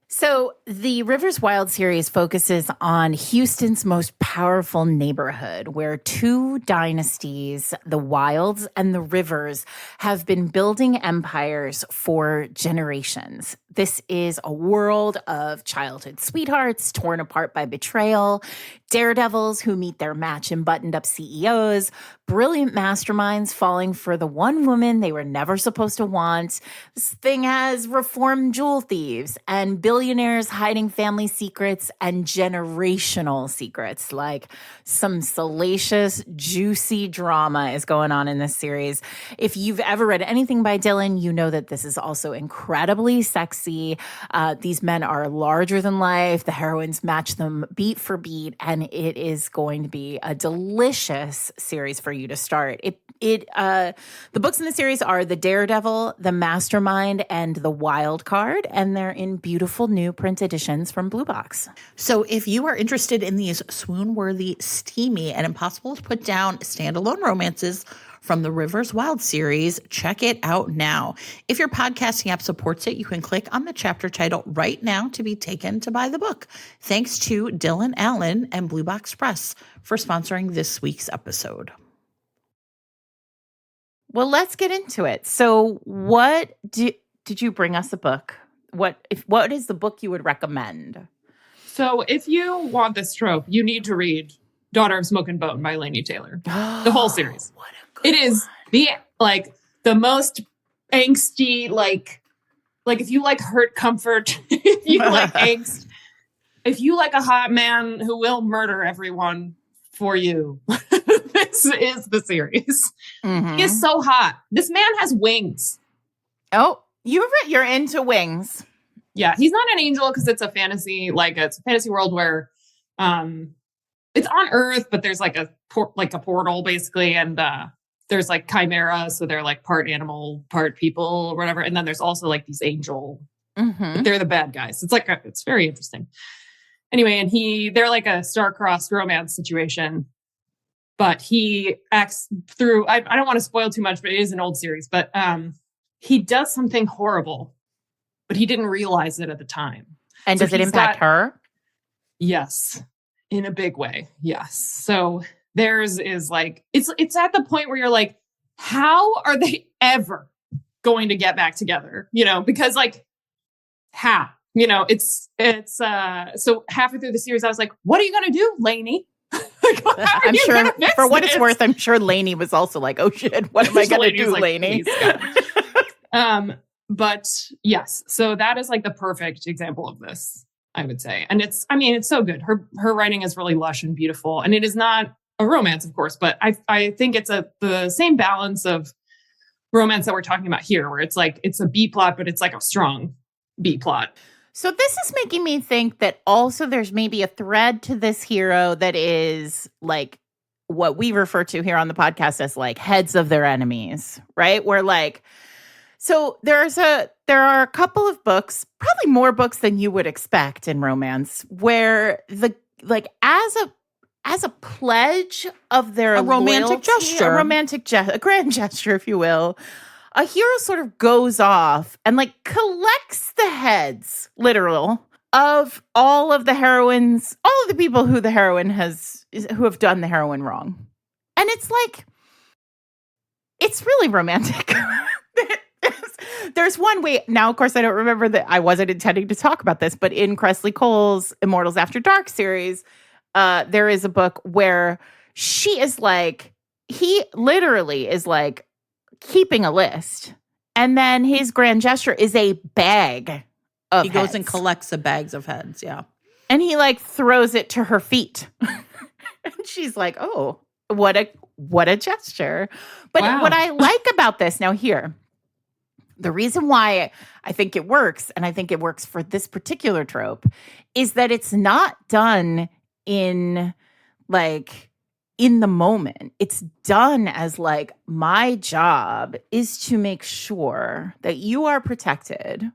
So the Rivers Wild series focuses on Houston's most powerful neighborhood, where 2 dynasties, the Wilds and the Rivers, have been building empires for generations. This is a world of childhood sweethearts torn apart by betrayal, daredevils who meet their match in buttoned-up CEOs, brilliant masterminds falling for the one woman they were never supposed to want. This thing has reformed jewel thieves and billionaires hiding family secrets and generational secrets. Like some salacious, juicy drama is going on in this series. If you've ever read anything by Dylan, you know that this is also incredibly sexy. These men are larger than life. The heroines match them beat for beat, and it is going to be a delicious series for you to start. The books in the series are The Daredevil, The Mastermind, and The Wild Card, and they're in beautiful new print editions from Blue Box. So if you are interested in these swoon-worthy, steamy, and impossible to put down standalone romances from the Rivers Wild series, check it out now. If your podcasting app supports it, you can click on the chapter title right now to be taken to buy the book. Thanks to Dylan Allen and Blue Box Press for sponsoring this week's episode. Well, let's get into it. So what did you bring us a book? What is the book you would recommend? So if you want this trope, you need to read Daughter of Smoke and Bone by Laini Taylor. The whole series. What a good It is the most angsty, like if you like hurt comfort, if you like angst, if you like a hot man who will murder everyone for you, this is the series. Mm-hmm. He is so hot. This man has wings. Oh, you're into wings. Yeah, he's not an angel because it's a fantasy, it's a fantasy world where it's on Earth, but there's like a portal basically, and there's like chimera, so they're like part animal, part people, or whatever. And then there's also like these angel, but they're the bad guys. It's it's very interesting. Anyway, and they're like a star-crossed romance situation, but he acts through. I don't want to spoil too much, but it is an old series. But he does something horrible, but he didn't realize it at the time. And does it impact her? Yes. In a big way. Yes. So theirs is it's at the point where you're like, how are they ever going to get back together? Because how? So halfway through the series, I was like, what are you going to do, Laini? I'm sure for what it's worth, I'm sure Laini was also like, oh shit, what am I going to do, Laini? But yes, so that is like the perfect example of this, I would say. And it's so good. Her writing is really lush and beautiful. And it is not a romance, of course, but I think it's the same balance of romance that we're talking about here, where it's like, it's a B plot, but it's like a strong B plot. So this is making me think that also there's maybe a thread to this hero that is like what we refer to here on the podcast as like heads of their enemies, right? Where like, so there are a couple of books, probably more books than you would expect in romance, where the like as a pledge of their romantic loyalty, gesture, a grand gesture, if you will, a hero sort of goes off and like collects the heads, literal, of all of the heroines, all of the people who the heroine who have done the heroine wrong. And it's like, it's really romantic. There's one way now, of course, I don't remember that I wasn't intending to talk about this, but in Cressley Cole's Immortals After Dark series, there is a book where she is like, he literally is like keeping a list. And then his grand gesture is a bag of He goes heads. and collects the bags of heads, yeah. And he like throws it to her feet. And she's like, oh, what a gesture. But Wow. what I like about this now here, the reason why I think it works, and I think it works for this particular trope, is that it's not done in the moment. It's done as like, my job is to make sure that you are protected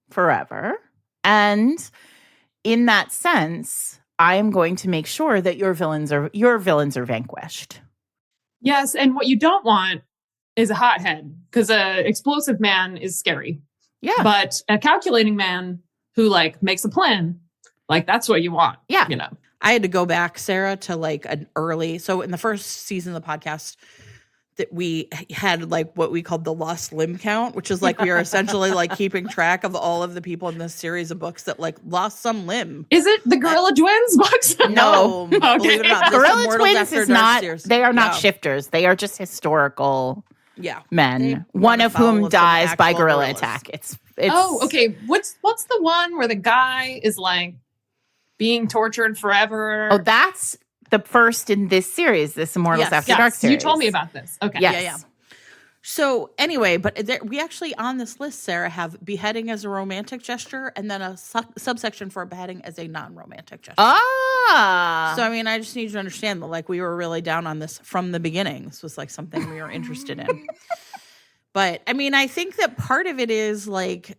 forever. And in that sense, I am going to make sure that your villains are vanquished. Yes, and what you don't want is a hothead, because a explosive man is scary. Yeah. But a calculating man who like makes a plan, like that's what you want. Yeah. You know. I had to go back, Sarah, to like so in the first season of the podcast that we had like what we called the lost limb count, which is like we are essentially like keeping track of all of the people in this series of books that like lost some limb. Is it the Gorilla Twins books? No, Okay. believe it or not. this Gorilla Immortals Twins After is Dark not, series. they are not Yeah. shifters. They are just historical Yeah. men, They one run of afoul whom of some dies by actual gorilla gorillas. attack. It's Oh, okay. What's the one where the guy is like being tortured forever? Oh, that's the first in this series, this Immortals Yes. After Dark series. You told me about this. Okay. Yes. Yeah. So anyway, but we actually on this list, Sarah, have beheading as a romantic gesture and then a subsection for beheading as a non-romantic gesture. Ah. So, I mean, I just need you to understand that, like, we were really down on this from the beginning. This was, like, something we were interested in. But, I mean, I think that part of it is, like,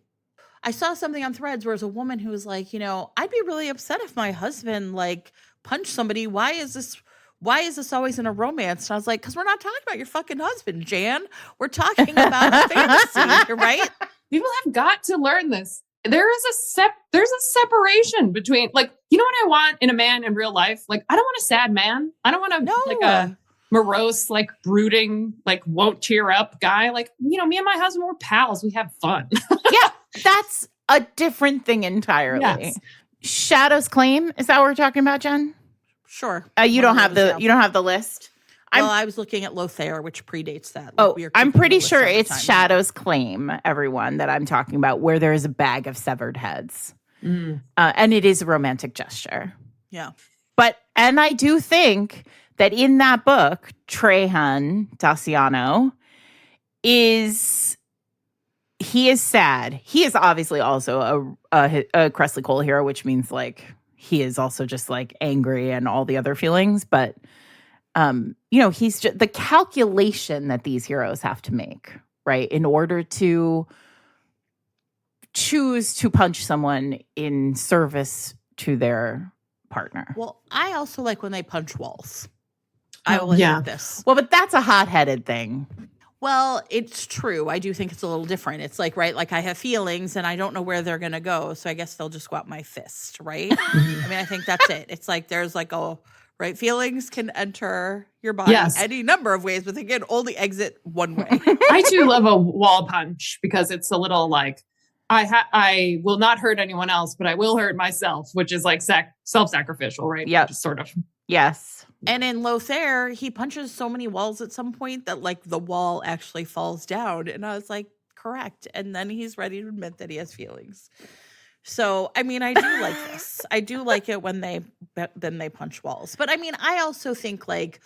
I saw something on Threads where there's a woman who was like, you know, I'd be really upset if my husband, like, punched somebody. Why is this always in a romance? And I was like, because we're not talking about your fucking husband, Jan. We're talking about a fantasy, right? People have got to learn this. There's a separation between, like, you know what I want in a man in real life? Like, I don't want a sad man. I don't want like a morose, like brooding, like won't cheer up guy. Like, you know, me and my husband, we're pals. We have fun. Yeah, that's a different thing entirely. Yes. Shadow's Claim, is that what we're talking about, Jen? Sure. You don't have the list. Well, I was looking at Lothair, which predates that. Oh, We are I'm keeping pretty the list sure all the it's time. Shadow's Claim, everyone, that I'm talking about, where there is a bag of severed heads. And it is a romantic gesture. Yeah. And I do think that in that book, Trehan Daciano he is sad. He is obviously also a Cressley Cole hero, which means like he is also just like angry and all the other feelings. But you know, he's just the calculation that these heroes have to make, right, in order to choose to punch someone in service to their partner. Well, I also like when they punch walls. I will admit this. Well, but that's a hot-headed thing. Well, it's true. I do think it's a little different. It's like, right, like I have feelings and I don't know where they're going to go. So I guess they'll just go out my fist, right? I mean, I think that's it. It's like there's like right, feelings can enter your body any number of ways, but they can only exit one way. I too love a wall punch because it's a little like, I will not hurt anyone else, but I will hurt myself, which is like self-sacrificial, right? Yeah. Just sort of. Yes. And in Lothair, he punches so many walls at some point that like the wall actually falls down. And I was like, correct. And then he's ready to admit that he has feelings. So, I mean, I do like this. I do like it when they punch walls. But I mean, I also think like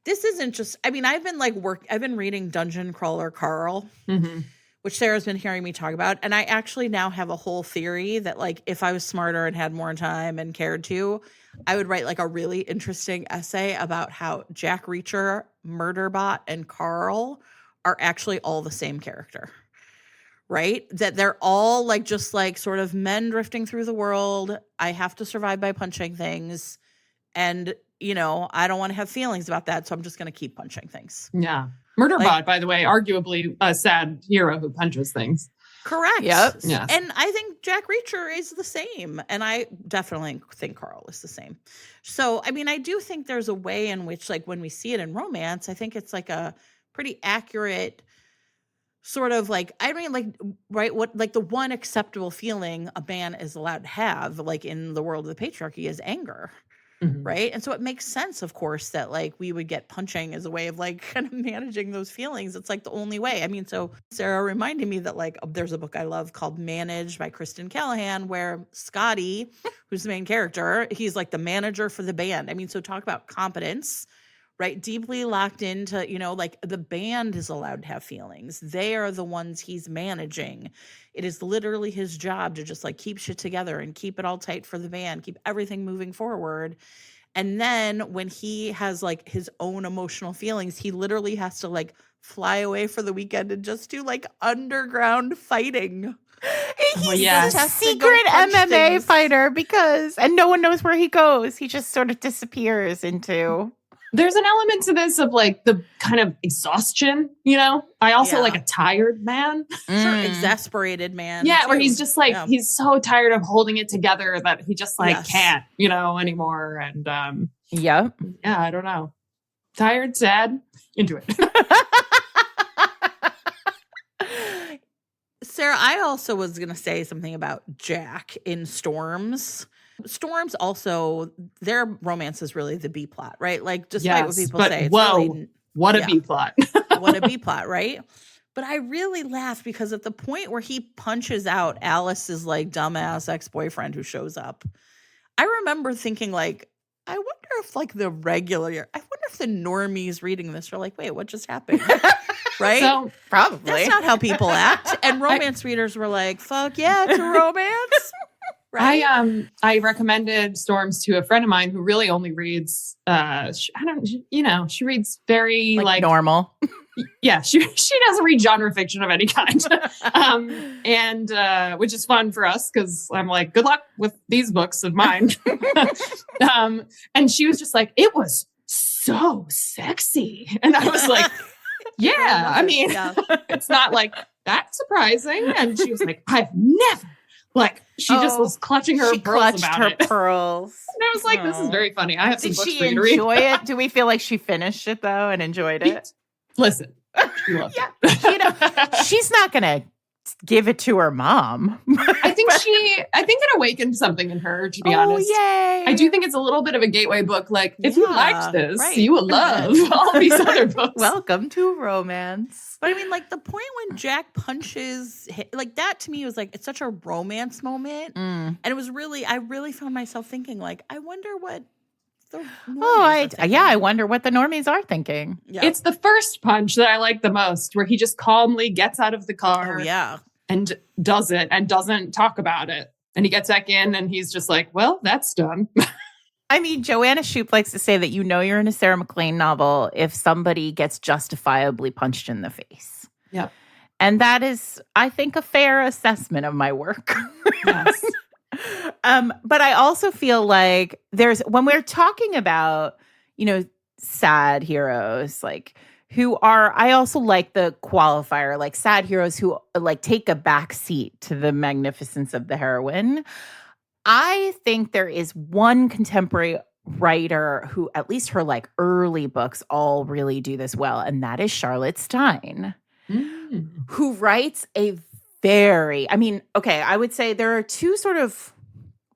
this isn't just, I mean, I've been reading Dungeon Crawler Carl, which Sarah's been hearing me talk about. And I actually now have a whole theory that like, if I was smarter and had more time and cared to, I would write like a really interesting essay about how Jack Reacher, Murderbot, and Carl are actually all the same character. Right? That they're all like just like sort of men drifting through the world. I have to survive by punching things. And, you know, I don't want to have feelings about that. So I'm just going to keep punching things. Yeah. Murderbot, by the way, arguably a sad hero who punches things. Correct. Yep. Yes. And I think Jack Reacher is the same. And I definitely think Carl is the same. So, I mean, I do think there's a way in which like when we see it in romance, I think it's like a pretty accurate sort of like, I mean, like, right, what, like the one acceptable feeling a man is allowed to have, like in the world of the patriarchy, is anger, right? And so it makes sense, of course, that like we would get punching as a way of like kind of managing those feelings. It's like the only way. I mean, so Sarah reminded me that like there's a book I love called Managed by Kristen Callahan, where Scotty, who's the main character, he's like the manager for the band. I mean, so talk about competence. Right, deeply locked into, you know, like the band is allowed to have feelings. They are the ones he's managing. It is literally his job to just like keep shit together and keep it all tight for the band, keep everything moving forward. And then when he has like his own emotional feelings, he literally has to like fly away for the weekend and just do like underground fighting. He's a secret MMA fighter and no one knows where he goes. He just sort of disappears into... There's an element to this of like the kind of exhaustion, you know? I also like a tired man. Sure, exasperated man. Yeah, too. where he's just like, he's so tired of holding it together that he just like can't, you know, anymore. And yeah, I don't know. Tired, sad, into it. Sarah, I also was going to say something about Jack in Storms. Storms also, their romance is really the B plot, right? Like, despite what people say. It's really, what a B plot. What a B plot, right? But I really laughed because at the point where he punches out Alice's like dumbass ex-boyfriend who shows up, I remember thinking like, I wonder if like I wonder if the normies reading this are like, wait, what just happened? Right? So, probably. That's not how people act. And romance readers were like, fuck yeah, it's a romance. Right? I recommended Storms to a friend of mine who really only reads, she reads very like normal. Yeah, she doesn't read genre fiction of any kind. And which is fun for us because I'm like, good luck with these books of mine. And she was just like, it was so sexy. And I was like, yeah, I mean, it's not like that surprising. And she was like, I've never. Like, she just was clutching her pearls about it. Pearls. And I was like, this is very funny. I have some books for you to read. Did she enjoy it? Do we feel like she finished it, though, and enjoyed it? Listen, she loved it. You know, she's not going to give it to her mom. I think it awakened something in her, to be honest. Yay. I do think it's a little bit of a gateway book. Like, if you liked this, you will love all these other books. Welcome to romance. But I mean, like the point when Jack punches, like that to me was like, it's such a romance moment. And it was really, I really found myself thinking like, I wonder what the I wonder what the normies are thinking. Yeah. It's the first punch that I like the most, where he just calmly gets out of the car and does it and doesn't talk about it. And he gets back in and he's just like, well, that's done. I mean, Joanna Shoup likes to say that you know you're in a Sarah MacLean novel if somebody gets justifiably punched in the face. Yeah. And that is, I think, a fair assessment of my work. Yes. But I also feel like when we're talking about, you know, sad heroes, like who are, I also like the qualifier, like sad heroes who like take a back seat to the magnificence of the heroine. I think there is one contemporary writer who, at least her like early books, all really do this well, and that is Charlotte Stein, who writes a I would say there are two sort of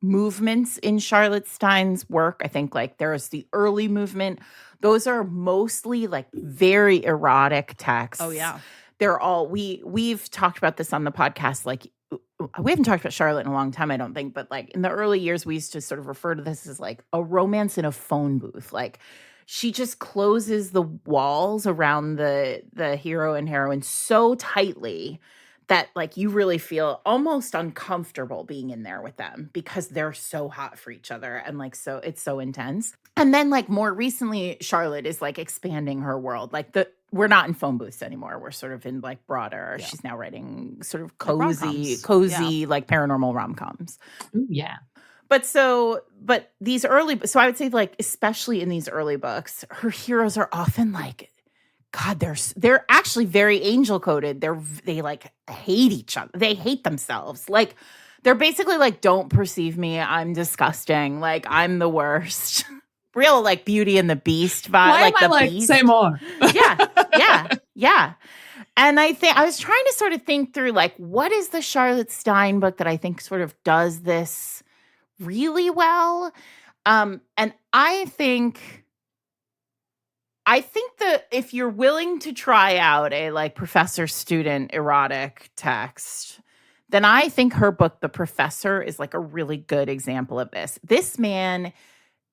movements in Charlotte Stein's work. I think like there's the early movement. Those are mostly like very erotic texts. Oh, yeah. they're all we've talked about this on the podcast. Like, we haven't talked about Charlotte in a long time, I don't think, but like in the early years, we used to sort of refer to this as like a romance in a phone booth. Like, she just closes the walls around the hero and heroine so tightly that like you really feel almost uncomfortable being in there with them because they're so hot for each other, and like so it's so intense. And then like more recently, Charlotte is like expanding her world. Like, we're not in phone booths anymore. We're sort of in like broader. Yeah. She's now writing sort of cozy, like paranormal rom-coms. Ooh, yeah. But these early, so I would say like, especially in these early books, her heroes are often like, God, they're actually very angel coded. They like hate each other. They hate themselves. Like, they're basically like, don't perceive me. I'm disgusting. Like, I'm the worst. Real like Beauty and the Beast vibe. Why like am the I like, Beast. say more? Yeah. And I was trying to sort of think through like, what is the Charlotte Stein book that I think sort of does this really well? And I think that if you're willing to try out a like professor-student erotic text, then I think her book, The Professor, is like a really good example of this. This man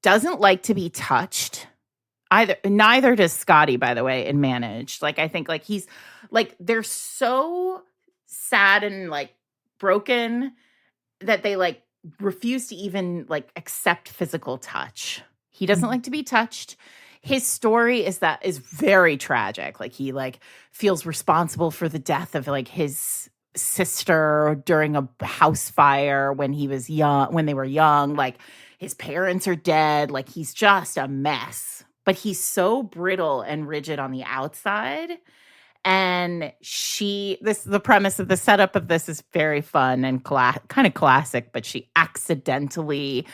doesn't like to be touched either. Neither does Scotty, by the way, in Managed. Like, I think like he's like, they're so sad and like broken that they like refuse to even like accept physical touch. He doesn't like to be touched. His story is very tragic. Like, he like feels responsible for the death of like his sister during a house fire when they were young. Like, his parents are dead. Like, he's just a mess. But he's so brittle and rigid on the outside. And the premise of the setup of this is very fun and kind of classic, but she accidentally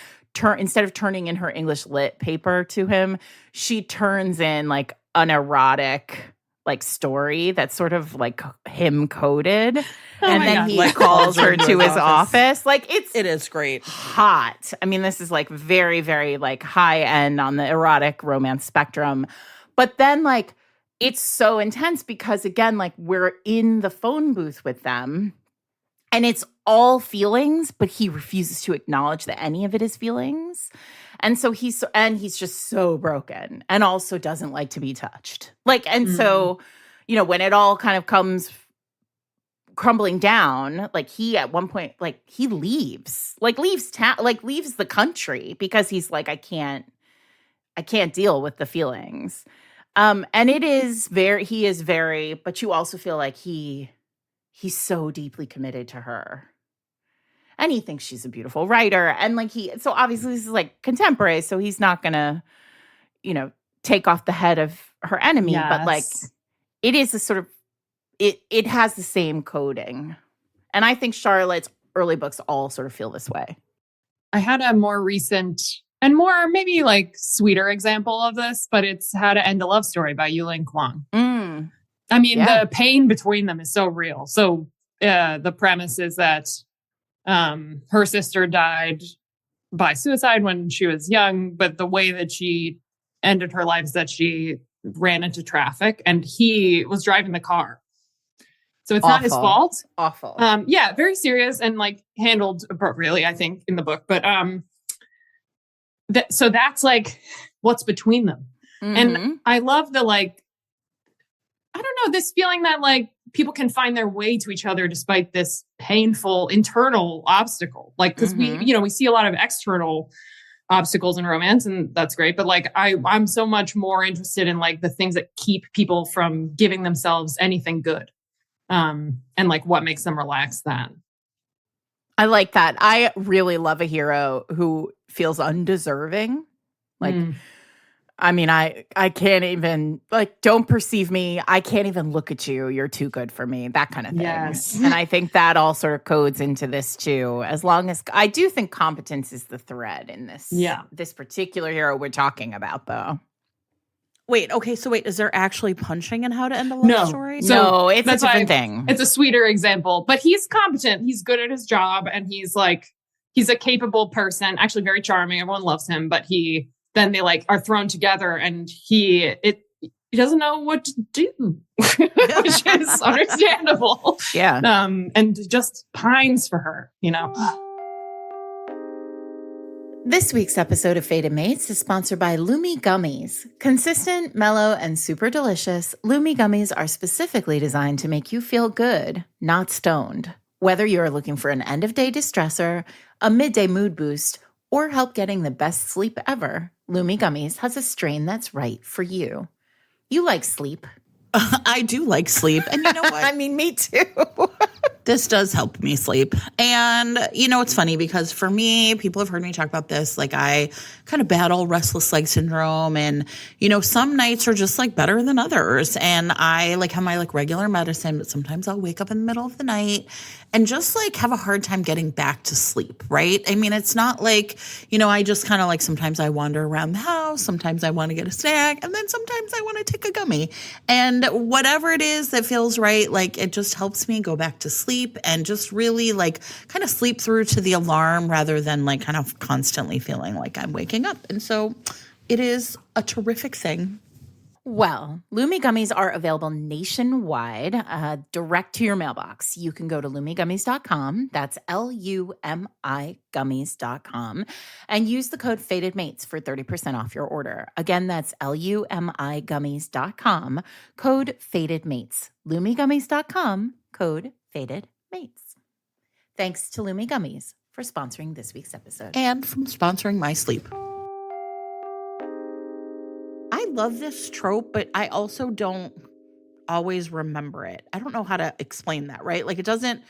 instead of turning in her English lit paper to him, she turns in like an erotic like story that's sort of like him coded. And then he calls her to his office. Like, it is great. Hot. I mean, this is like very, very like high end on the erotic romance spectrum. But then like, it's so intense because again, like, we're in the phone booth with them and it's all feelings, but he refuses to acknowledge that any of it is feelings. And so he's just so broken and also doesn't like to be touched. Like, and so, you know, when it all kind of comes crumbling down, like, he at one point, like, he leaves the country because he's like, I can't deal with the feelings. And he is very, but you also feel like he's so deeply committed to her. And he thinks she's a beautiful writer. And like, so obviously this is like contemporary, so he's not gonna, you know, take off the head of her enemy. Yes. But like, it is a sort of, it has the same coding. And I think Charlotte's early books all sort of feel this way. I had a more recent and more maybe like sweeter example of this, but it's How to End a Love Story by Yuling Kwang. I mean, the pain between them is so real. So the premise is that her sister died by suicide when she was young, but the way that she ended her life is that she ran into traffic and he was driving the car. So it's not his fault. Awful. Yeah, very serious and like handled appropriately, I think, in the book. But so that's like what's between them. And I love the like, I don't know, this feeling that like people can find their way to each other despite this painful internal obstacle. Like, because we see a lot of external obstacles in romance and that's great. But like, I'm so much more interested in like the things that keep people from giving themselves anything good. And like what makes them relax then. I like that. I really love a hero who feels undeserving. Like, I mean, I can't even, like, don't perceive me. I can't even look at you. You're too good for me. That kind of thing. Yes. And I think that all sort of codes into this too. As long as, I do think competence is the thread in this. Yeah. This particular hero we're talking about, though. Wait, is there actually punching in How to End a Love Story? No, it's a different thing. It's a sweeter example, but he's competent. He's good at his job and he's a capable person, actually very charming. Everyone loves him, but then they like are thrown together and he doesn't know what to do, which is understandable. Yeah. And just pines for her, you know. This week's episode of Fated Mates is sponsored by Lumi Gummies. Consistent, mellow, and super delicious, Lumi Gummies are specifically designed to make you feel good, not stoned. Whether you're looking for an end-of-day distressor, a midday mood boost, or help getting the best sleep ever, Lumi Gummies has a strain that's right for you. You like sleep. I do like sleep. And you know what? I mean, me too. This does help me sleep. And, you know, it's funny because for me, people have heard me talk about this. Like, I kind of battle restless leg syndrome. And, you know, some nights are just like better than others. And I like have my like regular medicine, but sometimes I'll wake up in the middle of the night and just like have a hard time getting back to sleep, right? I mean, it's not like, you know, I just kind of like sometimes I wander around the house. Sometimes I want to get a snack. And then sometimes I want to take a gummy. And whatever it is that feels right, like it just helps me go back to sleep and just really like kind of sleep through to the alarm rather than like kind of constantly feeling like I'm waking up. And so it is a terrific thing. Well, Lumi Gummies are available nationwide, direct to your mailbox. You can go to lumigummies.com, that's LUMI gummies.com, and use the code FATEDMATES for 30% off your order. Again, that's LUMI gummies.com, code FATEDMATES. lumigummies.com, code FATEDMATES. Thanks to Lumi Gummies for sponsoring this week's episode. And from sponsoring my sleep. I love this trope, but I also don't always remember it. I don't know how to explain that, right? Like it doesn't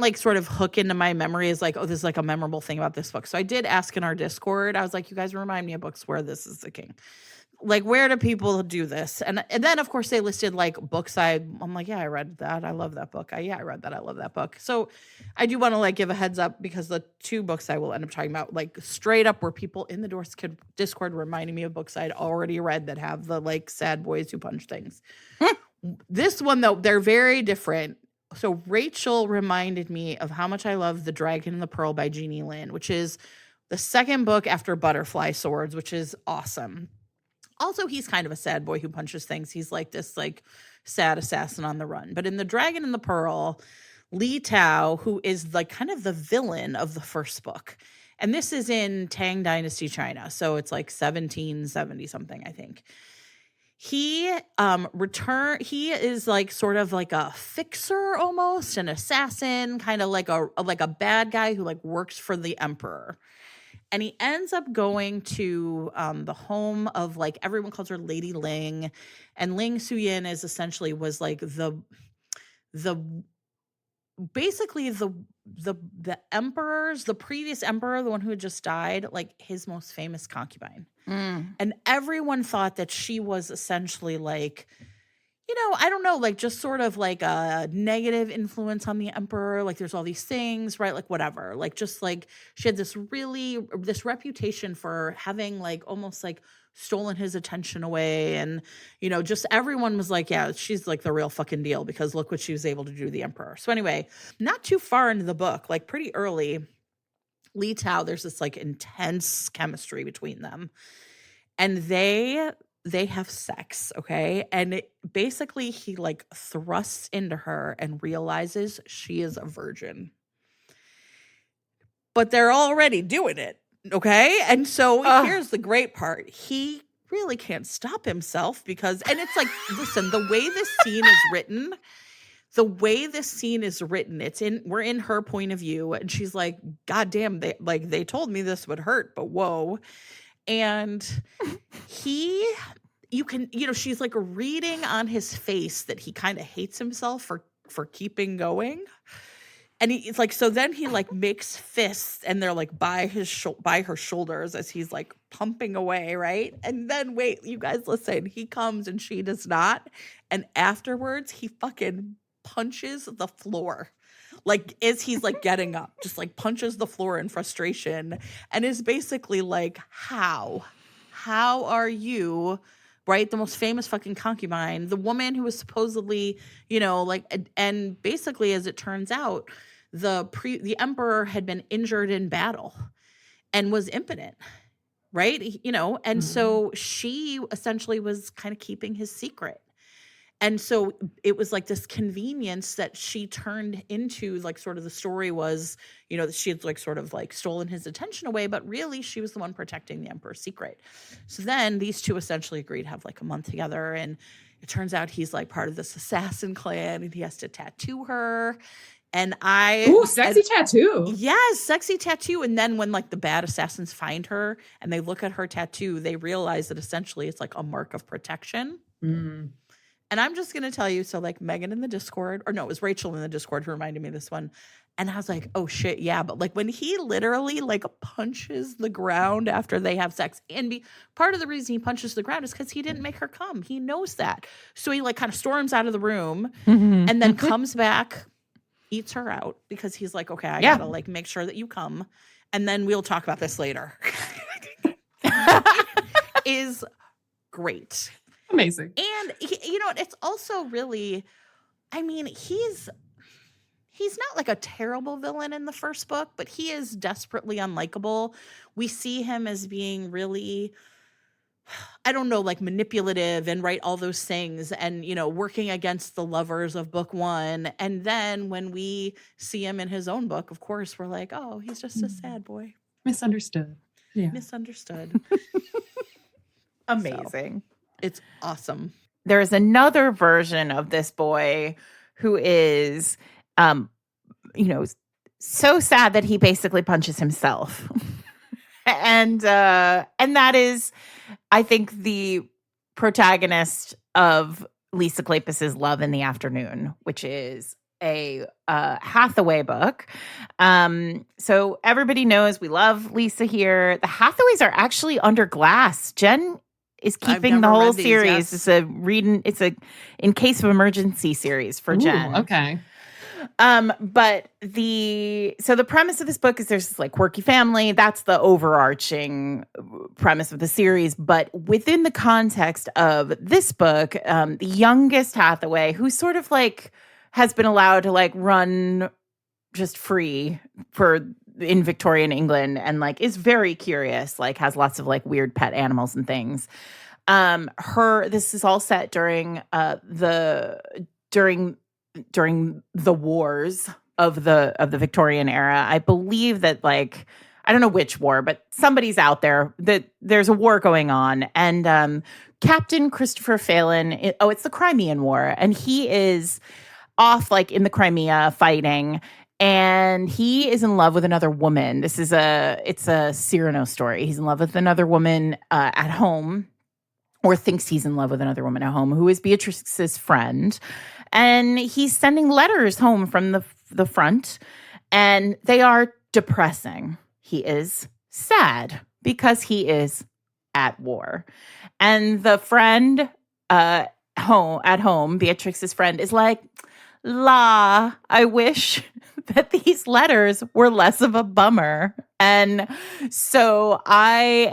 like sort of hook into my memory as like, oh, this is like a memorable thing about this book. So I did ask in our Discord. I was like, you guys remind me of books where this is the king. Like, where do people do this? And then, of course, they listed, like, books I'm like, yeah, I read that. I love that book. I read that. I love that book. So I do want to, like, give a heads up because the two books I will end up talking about, like, straight up were people in the Discord reminding me of books I'd already read that have the, like, sad boys who punch things. This one, though, they're very different. So Rachel reminded me of how much I love The Dragon and the Pearl by Jeannie Lin, which is the second book after Butterfly Swords, which is awesome. Also, he's kind of a sad boy who punches things. He's like this like sad assassin on the run. But in The Dragon and the Pearl, Li Tao, who is like kind of the villain of the first book. And this is in Tang Dynasty China. So it's like 1770 something, I think. He is like sort of like a fixer almost, an assassin, kind of like a bad guy who like works for the emperor. And he ends up going to the home of like everyone calls her Lady Ling, and Ling Suyin is essentially was like the emperor's, the previous emperor, the one who had just died, like his most famous concubine. And everyone thought that she was essentially like, you know, I don't know, like just sort of like a negative influence on the emperor. Like there's all these things, right? Like whatever, like just like she had this reputation for having like almost like stolen his attention away. And, you know, just everyone was like, yeah, she's like the real fucking deal because look what she was able to do to the emperor. So anyway, not too far into the book, like pretty early, Li Tao, there's this like intense chemistry between them. And they have sex, okay? And basically he like thrusts into her and realizes she is a virgin. But they're already doing it, okay? And so here's the great part. He really can't stop himself because, and it's like, listen, the way this scene is written, we're in her point of view, and she's like, God damn, they told me this would hurt, but whoa. And she's like reading on his face that he kind of hates himself for keeping going. And it's like, so then he like makes fists and they're like by her shoulders as he's like pumping away. Right. And then wait, you guys listen, he comes and she does not. And afterwards he fucking punches the floor. Like as he's like getting up, just like punches the floor in frustration and is basically like, how are you, right? The most famous fucking concubine, the woman who was supposedly, you know, like, and basically as it turns out, the emperor had been injured in battle and was impotent, right? You know, and so she essentially was kind of keeping his secret. And so it was like this convenience that she turned into, like, sort of the story was, you know, that she had like sort of like stolen his attention away, but really she was the one protecting the emperor's secret. So then these two essentially agreed to have like a month together, and it turns out he's like part of this assassin clan, and he has to tattoo her. And Ooh, sexy tattoo. Yes, sexy tattoo. And then when like the bad assassins find her and they look at her tattoo, they realize that essentially it's like a mark of protection. And I'm just going to tell you, so like Megan in the Discord, or no, it was Rachel in the Discord who reminded me of this one. And I was like, oh shit, yeah. But like when he literally like punches the ground after they have sex, and part of the reason he punches the ground is because he didn't make her come. He knows that. So he like kind of storms out of the room and then comes back, eats her out because he's like, okay, I gotta like make sure that you come. And then we'll talk about this later. Is great. Amazing. And you know, it's also really, I mean, he's not like a terrible villain in the first book, but he is desperately unlikable. We see him as being really, I don't know, like manipulative and right, all those things, and you know, working against the lovers of book one. And then when we see him in his own book, of course, we're like, oh, he's just a sad boy. Misunderstood. Yeah. Misunderstood. Amazing. So, it's awesome. There's another version of this boy who is, you know, so sad that he basically punches himself. and that is, I think, the protagonist of Lisa Kleypas's Love in the Afternoon, which is a Hathaway book. So everybody knows we love Lisa here. The Hathaways are actually under glass. Jen is keeping the whole series. Yes. It's a in case of emergency series for Jen. Okay. But the premise of this book is there's this like quirky family. That's the overarching premise of the series. But within the context of this book, the youngest Hathaway, who sort of like has been allowed to like run just free in Victorian England, and like is very curious, like has lots of like weird pet animals and things. This is all set during the wars of the Victorian era. I believe that, like, I don't know which war, but somebody's out there that there's a war going on, and Captain Christopher Phelan, it's the Crimean War, and he is off like in the Crimea fighting. And he is in love with another woman. It's a Cyrano story. He's in love with another woman at home, or thinks he's in love with another woman at home, who is Beatrix's friend. And he's sending letters home from the front, and they are depressing. He is sad because he is at war. And the friend at home, Beatrix's friend, is like, "La, I wish that these letters were less of a bummer." And so I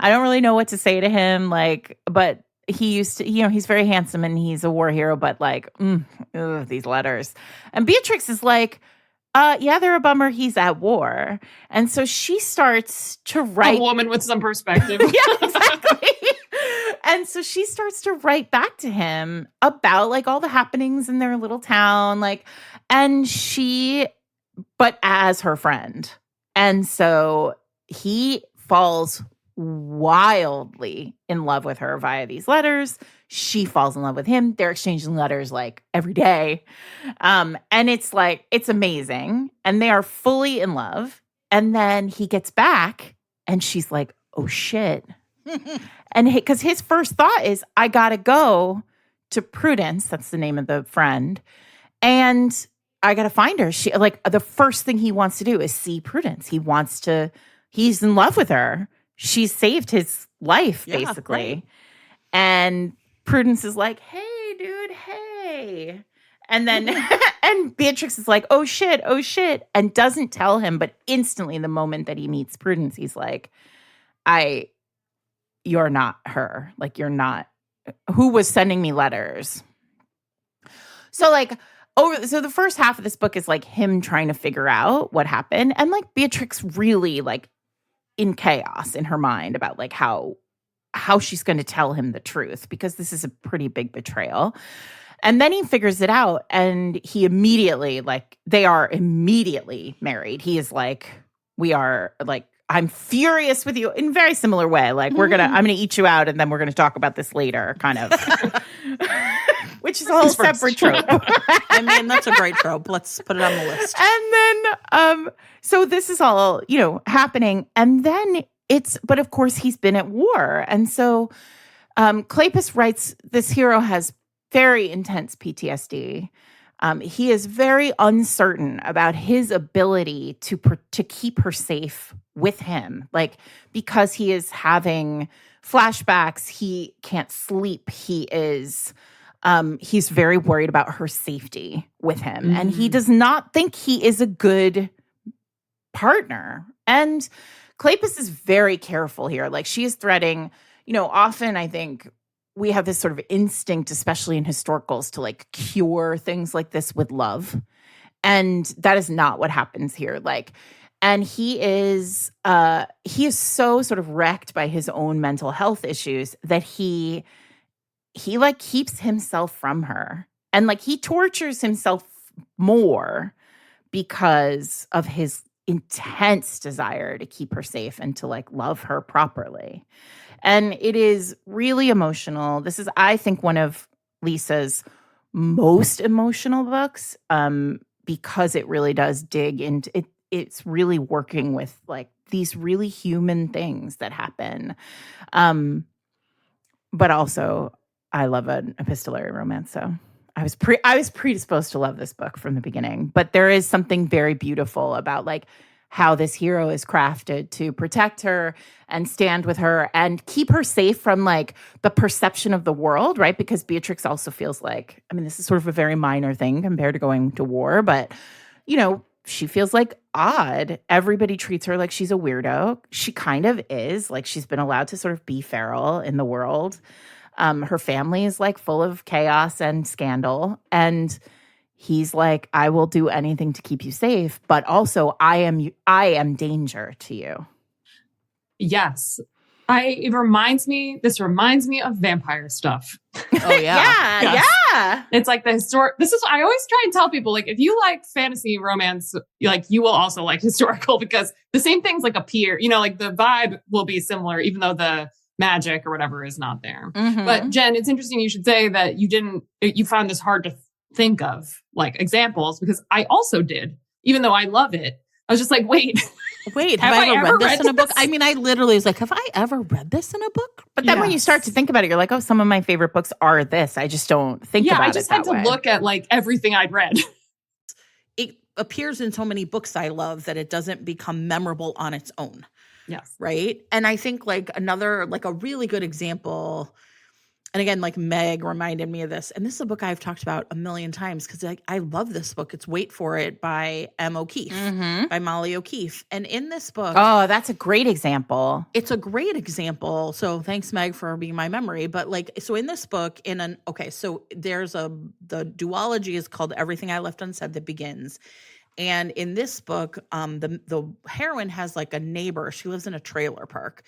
don't really know what to say to him, like, but he used to, you know, he's very handsome and he's a war hero, but like, these letters. And Beatrix is like, yeah, they're a bummer. He's at war. And so she starts to write. A woman with some perspective. Yeah, exactly. And so she starts to write back to him about like all the happenings in their little town, like, but as her friend. And so he falls wildly in love with her via these letters. She falls in love with him. They're exchanging letters like every day. And it's like, it's amazing. And they are fully in love. And then he gets back and she's like, oh shit. And because his first thought is, I gotta go to Prudence. That's the name of the friend. And I gotta find her. She, like, the first thing he wants to do is see Prudence. He's in love with her. She saved his life, basically. Right. And Prudence is like, hey, dude, hey. And then, and Beatrix is like, oh shit, and doesn't tell him, but instantly the moment that he meets Prudence, he's like, you're not her. Like, you're not, who was sending me letters? So like, so the first half of this book is like him trying to figure out what happened. And like Beatrix really like in chaos in her mind about like how she's going to tell him the truth, because this is a pretty big betrayal. And then he figures it out, and he immediately, like, they are immediately married. He is like, we are like, I'm furious with you, in a very similar way. Like, I'm going to eat you out, and then we're going to talk about this later, kind of. Which is a whole separate trope. I mean, that's a great trope. Let's put it on the list. And then, so this is all, happening. And then but of course he's been at war. And so Kleypas writes, this hero has very intense PTSD. He is very uncertain about his ability to keep her safe with him. Like, because he is having flashbacks, he can't sleep. He's very worried about her safety with him. Mm-hmm. And he does not think he is a good partner. And Kleypas is very careful here. Like, she is threading, often I think we have this sort of instinct, especially in historicals, to like cure things like this with love. And that is not what happens here. Like, and he is so sort of wrecked by his own mental health issues that he like keeps himself from her. And like he tortures himself more because of his intense desire to keep her safe and to like love her properly. And it is really emotional. This is, I think, one of Lisa's most emotional books, because it really does dig into it. It's really working with like these really human things that happen. But also I love an epistolary romance, so I was predisposed to love this book from the beginning. But there is something very beautiful about like how this hero is crafted to protect her and stand with her and keep her safe from like the perception of the world, right? Because Beatrix also feels like, I mean, this is sort of a very minor thing compared to going to war, but she feels like odd. Everybody treats her like she's a weirdo. She kind of is. Like, she's been allowed to sort of be feral in the world. Her family is like full of chaos and scandal. And he's like, I will do anything to keep you safe, but also I am danger to you. Yes. This reminds me of vampire stuff. Oh yeah. Yes. Yeah. It's like the historic, I always try and tell people, like, if you like fantasy romance, like you will also like historical, because the same things like appear, like the vibe will be similar, even though the magic or whatever is not there. Mm-hmm. But Jen, it's interesting you should say that you found this hard to think of like examples, because I also did, even though I love it. I was just like, wait, have I ever read this in a book? I mean, I literally was like, have I ever read this in a book? But then when you start to think about it, you're like, oh, some of my favorite books are this. I just don't think about it that way. Yeah, I just had to look at like everything I'd read. It appears in so many books I love that it doesn't become memorable on its own. Yes. Right. And I think like another, like a really good example, and again, like Meg reminded me of this, and this is a book I've talked about a million times because I love this book. It's Wait For It by M. O'Keefe, by Molly O'Keefe. And in this book— oh, that's a great example. It's a great example. So thanks, Meg, for being my memory. But like, so in this book, so there's the duology is called Everything I Left Unsaid That Begins. And in this book, the heroine has like a neighbor. She lives in a trailer park.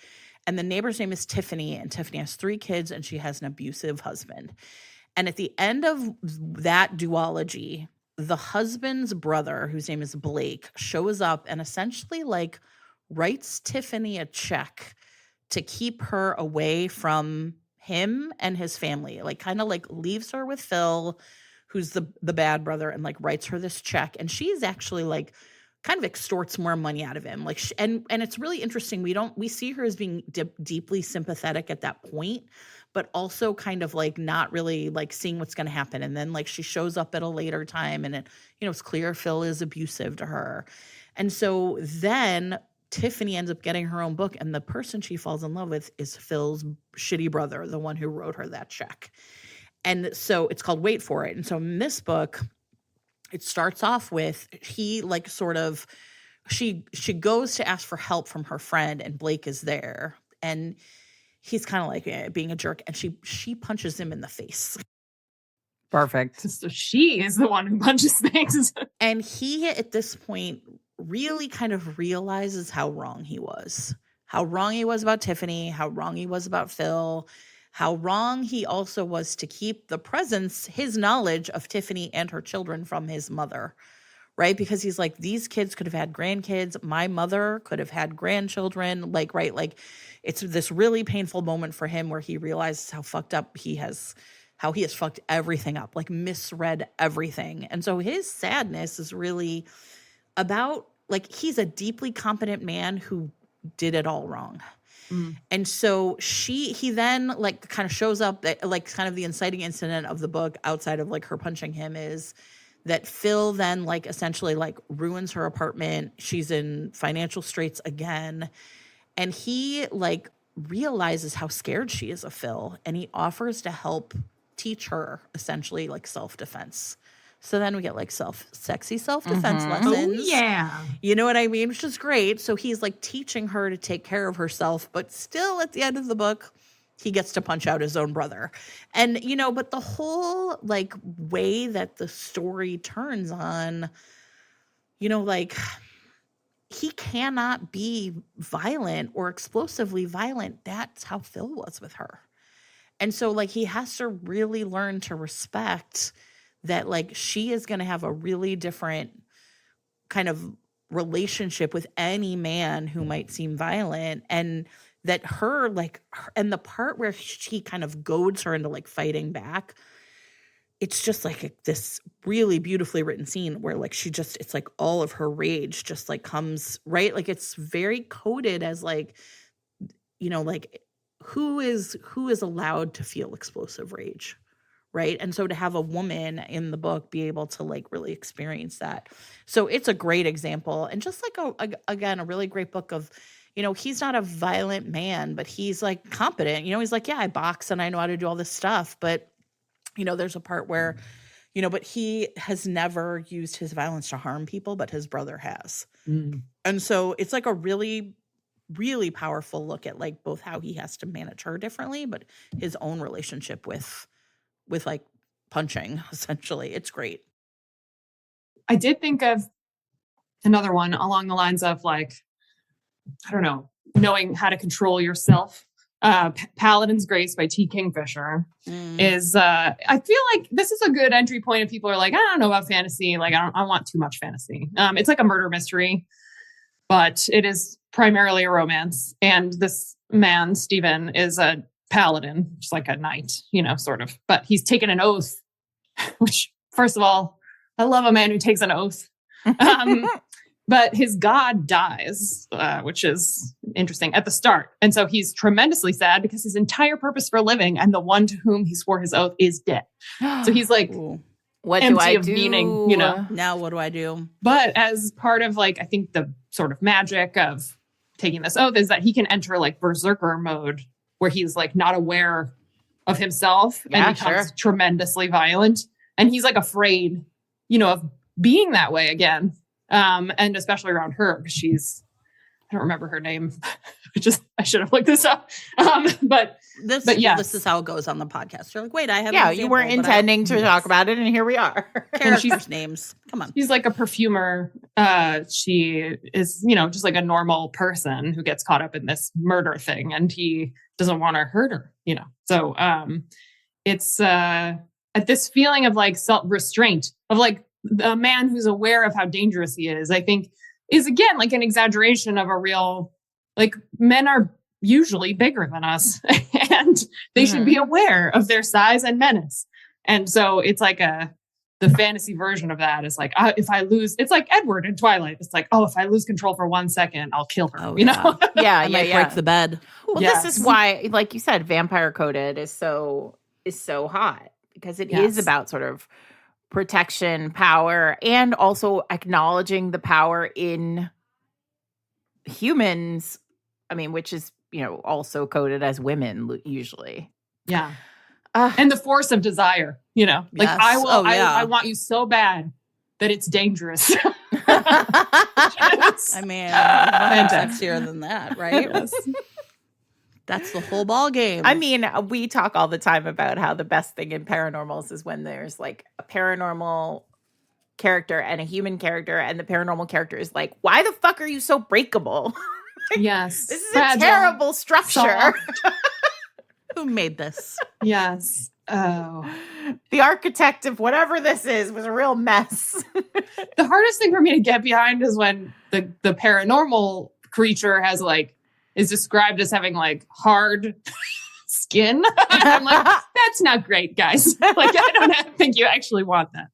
And the neighbor's name is Tiffany, and Tiffany has 3 kids, and she has an abusive husband. And at the end of that duology, the husband's brother, whose name is Blake, shows up and essentially like writes Tiffany a check to keep her away from him and his family. Like kind of like leaves her with Phil, who's the bad brother, and like writes her this check. And she's actually like kind of extorts more money out of him. Like, and it's really interesting. We see her as being deeply sympathetic at that point, but also kind of like not really like seeing what's going to happen. And then like she shows up at a later time, and it's clear Phil is abusive to her. And so then Tiffany ends up getting her own book, and the person she falls in love with is Phil's shitty brother, the one who wrote her that check. And so it's called Wait For It. And so in this book, it starts off with she goes to ask for help from her friend, and Blake is there, and he's kind of like being a jerk, and she punches him in the face. Perfect. So she is the one who punches things. And he at this point really kind of realizes how wrong he was, how wrong he was about Tiffany, how wrong he was about Phil, how wrong he also was to keep his knowledge of Tiffany and her children from his mother, right? Because he's like, these kids could have had grandkids. My mother could have had grandchildren. Like, right? Like, it's this really painful moment for him where he realizes how fucked up how he has fucked everything up, like misread everything. And so his sadness is really about, like, he's a deeply competent man who did it all wrong. And so he then like kind of shows up, like kind of the inciting incident of the book outside of like her punching him is that Phil then like essentially like ruins her apartment. She's in financial straits again. And he like realizes how scared she is of Phil, and he offers to help teach her essentially like self-defense. So then we get like sexy self-defense lessons. Oh, yeah. You know what I mean? Which is great. So he's like teaching her to take care of herself, but still at the end of the book, he gets to punch out his own brother. And, you know, but the whole like way that the story turns on, you know, like he cannot be violent or explosively violent. That's how Phil was with her. And so like he has to really learn to respect that like she is going to have a really different kind of relationship with any man who might seem violent, and that her like and the part where he kind of goads her into like fighting back, it's just like this really beautifully written scene where like it's like all of her rage just like comes, right? Like it's very coded as like, you know, like who is allowed to feel explosive rage, right? And so to have a woman in the book be able to like really experience that. So it's a great example, and just like again, a really great book of, you know, he's not a violent man, but he's like competent. You know, he's like, yeah, I box and I know how to do all this stuff. But, you know, there's a part where, you know, but he has never used his violence to harm people, but his brother has. And so it's like a really, really powerful look at like both how he has to manage her differently, but his own relationship with like punching, essentially. It's great. I did think of another one along the lines of like, I don't know, knowing how to control yourself. Paladin's Grace by T. Kingfisher is, I feel like this is a good entry point if people are like, I don't know about fantasy. Like, I want too much fantasy. It's like a murder mystery, but it is primarily a romance. And this man, Stephen, is a paladin, just like a knight, you know, sort of, but he's taken an oath, which first of all, I love a man who takes an oath. But his god dies, which is interesting at the start. And so he's tremendously sad because his entire purpose for living and the one to whom he swore his oath is dead. So he's like, what empty do I of do? meaning, you know? Now what do I do? But as part of like, I think the sort of magic of taking this oath is that he can enter like berserker mode, where he's like not aware of himself and becomes tremendously violent. And he's like afraid, you know, of being that way again. And especially around her, because I don't remember her name. I should have looked this up. But yes. This is how it goes on the podcast. You're like, wait, I have an example, you weren't intending to talk about it, and here we are. Characters' names. Come on. She's like a perfumer. She is, you know, just like a normal person who gets caught up in this murder thing, and he doesn't want to hurt her, you know. So it's at this feeling of like self-restraint, of like a man who's aware of how dangerous he is, I think is again like an exaggeration of a real, like, men are usually bigger than us and they should be aware of their size and menace. And so it's like the fantasy version of that is like, if I lose, it's like Edward in Twilight. It's like, oh, if I lose control for 1 second, I'll kill her. You know? I might break the bed. Well, this is why, like you said, Vampire Coded is so hot, because it is about sort of protection, power, and also acknowledging the power in humans. I mean, which is, you know, also coded as women usually. Yeah. And the force of desire, you know, like I want you so bad that it's dangerous. I mean, sexier than that, right? Yes. That's the whole ball game. I mean, we talk all the time about how the best thing in paranormals is when there's like a paranormal character and a human character, and the paranormal character is like, why the fuck are you so breakable? Yes. This is Fragile. a terrible structure. Soft. Who made this? Yes. Oh. The architect of whatever this is was a real mess. The hardest thing for me to get behind is when the paranormal creature is described as having like hard skin. I'm like, that's not great, guys. Like, I don't think you actually want that.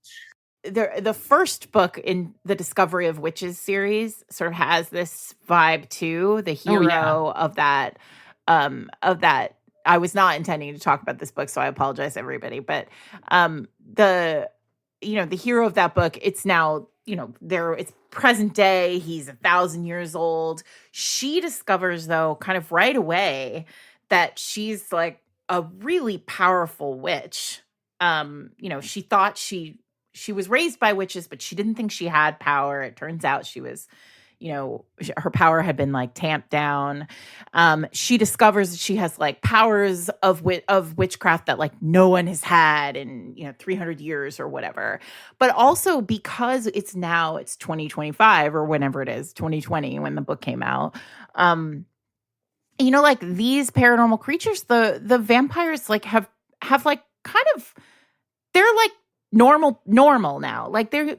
The first book in the Discovery of Witches series sort of has this vibe too. The hero of that. I was not intending to talk about this book, so I apologize, everybody. But the hero of that book, it's now, it's present day. He's 1,000 years old. She discovers, though, kind of right away that she's like a really powerful witch. She thought she was raised by witches, but she didn't think she had power. It turns out she was, her power had been like tamped down. She discovers that she has like powers of witchcraft that like no one has had in 300 years or whatever. But also because it's 2025 or whenever it is, 2020 when the book came out. Like these paranormal creatures, the vampires like have like kind of, they're like normal now. Like they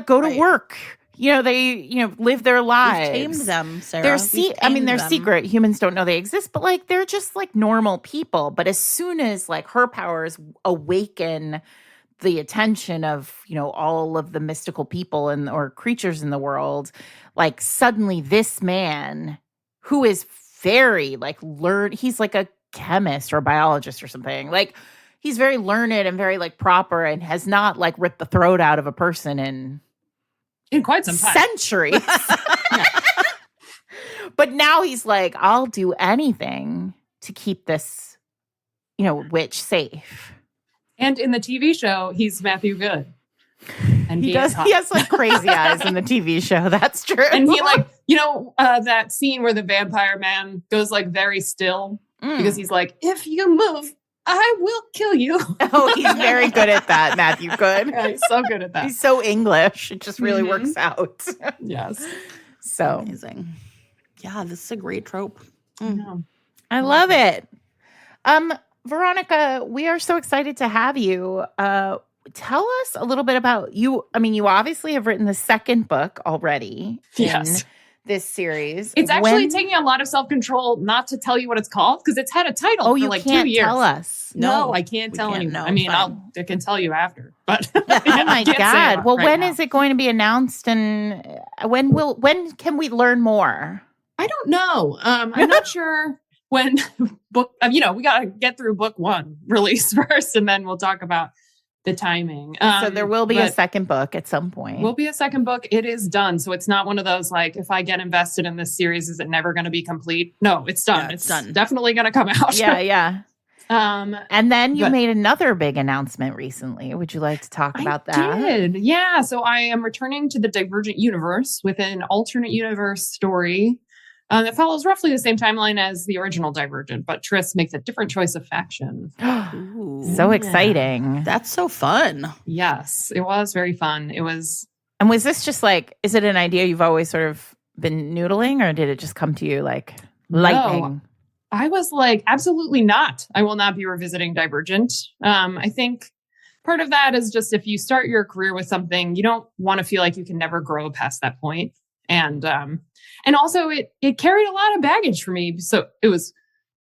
go to work. They live their lives. We've tamed them, Sarah. They're secret. Humans don't know they exist, but like they're just like normal people. But as soon as like her powers awaken the attention of all of the mystical people or creatures in the world, like suddenly this man who is very like learned, he's like a chemist or a biologist or something. Like he's very learned and very like proper and has not like ripped the throat out of a person in quite some time. Centuries. But now he's like, I'll do anything to keep this, witch safe. And in the TV show, he's Matthew Good. And he has like crazy eyes in the TV show. That's true. And he that scene where the vampire man goes like very still because he's like, if you move, I will kill you. Oh, he's very good at that, Matthew Good. Yeah, he's so good at that. He's so English. It just really works out. Yes. So amazing. Yeah, this is a great trope. I love it. Veronica, we are so excited to have you. Tell us a little bit about you. I mean, you obviously have written the second book already. Yes. This series. It's actually taking a lot of self-control not to tell you what it's called because it's had a title for like 2 years. Tell us. No, I can't tell anyone. I mean, I can tell you after, but oh my God. Well, when is it going to be announced and when can we learn more? I don't know. I'm not sure when book, we got to get through book 1 release first and then we'll talk about the timing. So there will be a second book at some point. Will be a second book. It is done. So it's not one of those like, if I get invested in this series, is it never going to be complete? No, it's done. Yeah, it's done. Definitely going to come out. Yeah. And then you made another big announcement recently. Would you like to talk about that? I did. Yeah. So I am returning to the Divergent universe with an alternate universe story that follows roughly the same timeline as the original Divergent, but Triss makes a different choice of faction. So exciting. That's so fun. Yes, it was very fun. It was. And was this just like, is it an idea you've always sort of been noodling or did it just come to you like lightning? No, I was like, absolutely not. I will not be revisiting Divergent. I think part of that is just if you start your career with something, you don't want to feel like you can never grow past that point. And also it carried a lot of baggage for me. So it was,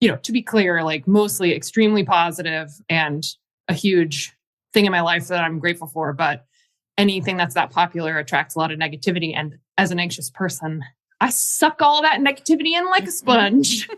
to be clear, like mostly extremely positive and a huge thing in my life that I'm grateful for. But anything that's that popular attracts a lot of negativity. And as an anxious person, I suck all that negativity in like a sponge.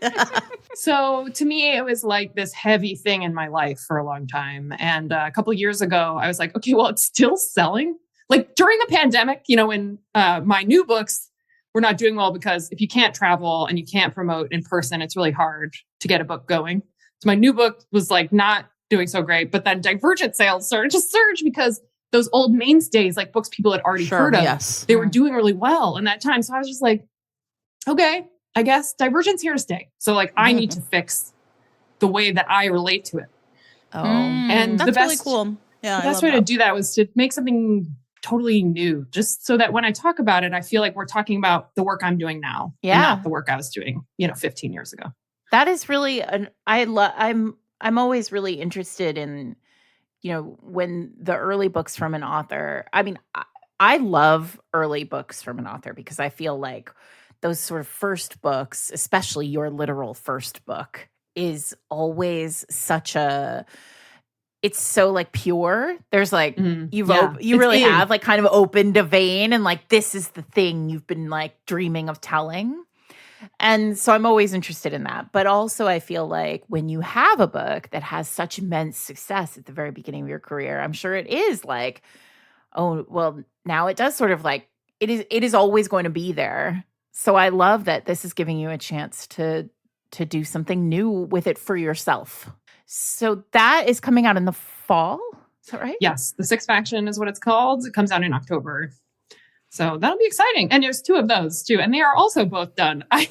So to me, it was like this heavy thing in my life for a long time. And a couple of years ago, I was like, okay, well, it's still selling. Like during the pandemic, when my new books were not doing well because if you can't travel and you can't promote in person, it's really hard to get a book going. So my new book was like not doing so great, but then Divergent sales started to surge because those old mainstays, like books people had already heard of, they were doing really well in that time. So I was just like, okay, I guess Divergent's here to stay. So like I need to fix the way that I relate to it. Oh, and that's the best, really cool. Yeah, the best way to do that was to make something totally new, just so that when I talk about it, I feel like we're talking about the work I'm doing now, and not the work I was doing, 15 years ago. That is really I'm always really interested in, when the early books from an author. I mean, I love early books from an author because I feel like those sort of first books, especially your literal first book, is always it's so like pure. There's like, you really have like kind of opened a vein, and like, this is the thing you've been like dreaming of telling. And so I'm always interested in that. But also I feel like when you have a book that has such immense success at the very beginning of your career, I'm sure it is like, oh, well, now it does sort of like, it is always going to be there. So I love that this is giving you a chance to do something new with it for yourself. So that is coming out in the fall. Is that right? Yes. The Sixth Faction is what it's called. It comes out in October. So that'll be exciting. And there's 2 of those too. And they are also both done. I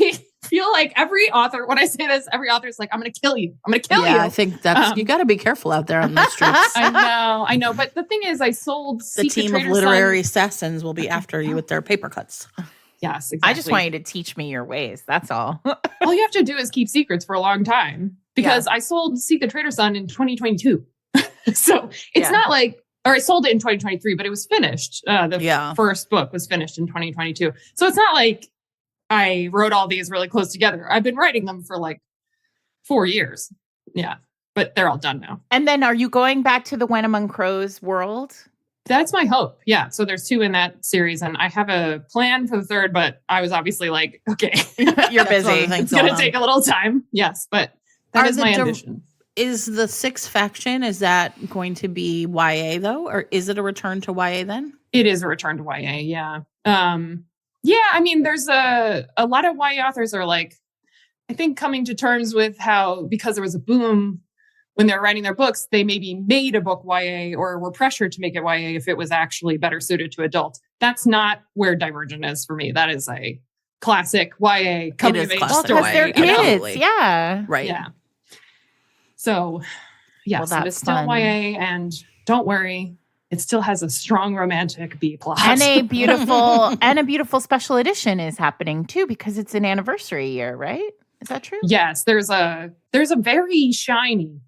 feel like every author, when I say this, every author is like, I'm going to kill you. I'm going to kill you. Yeah, I think that's, you got to be careful out there on the streets. I know. But the thing is, I sold the team of literary assassins will be after you with their paper cuts. Yes, exactly. I just want you to teach me your ways. That's all. All you have to do is keep secrets for a long time, because I sold Seek the Traitor Son in 2022. So it's not like, or I sold it in 2023, but it was finished. The first book was finished in 2022. So it's not like I wrote all these really close together. I've been writing them for like 4 years. Yeah. But they're all done now. And then are you going back to the When Among Crows world? That's my hope. Yeah. So there's 2 in that series, and I have a plan for the 3rd, but I was obviously like, okay, you're busy. It's going to take a little time. Yes. But that is my ambition. Is the Sixth Faction, is that going to be YA though? Or is it a return to YA then? It is a return to YA. Yeah. I mean, there's a lot of YA authors are like, I think, coming to terms with how, because there was a boom when they're writing their books, they maybe made a book YA or were pressured to make it YA if it was actually better suited to adults. That's not where Divergent is for me. That is a classic YA coming of age story. They're kids. Yeah. Right. Yeah. So, yes, well, it is still YA, and don't worry, it still has a strong romantic B plot. And a beautiful special edition is happening too, because it's an anniversary year, right? Is that true? Yes, there's a very shiny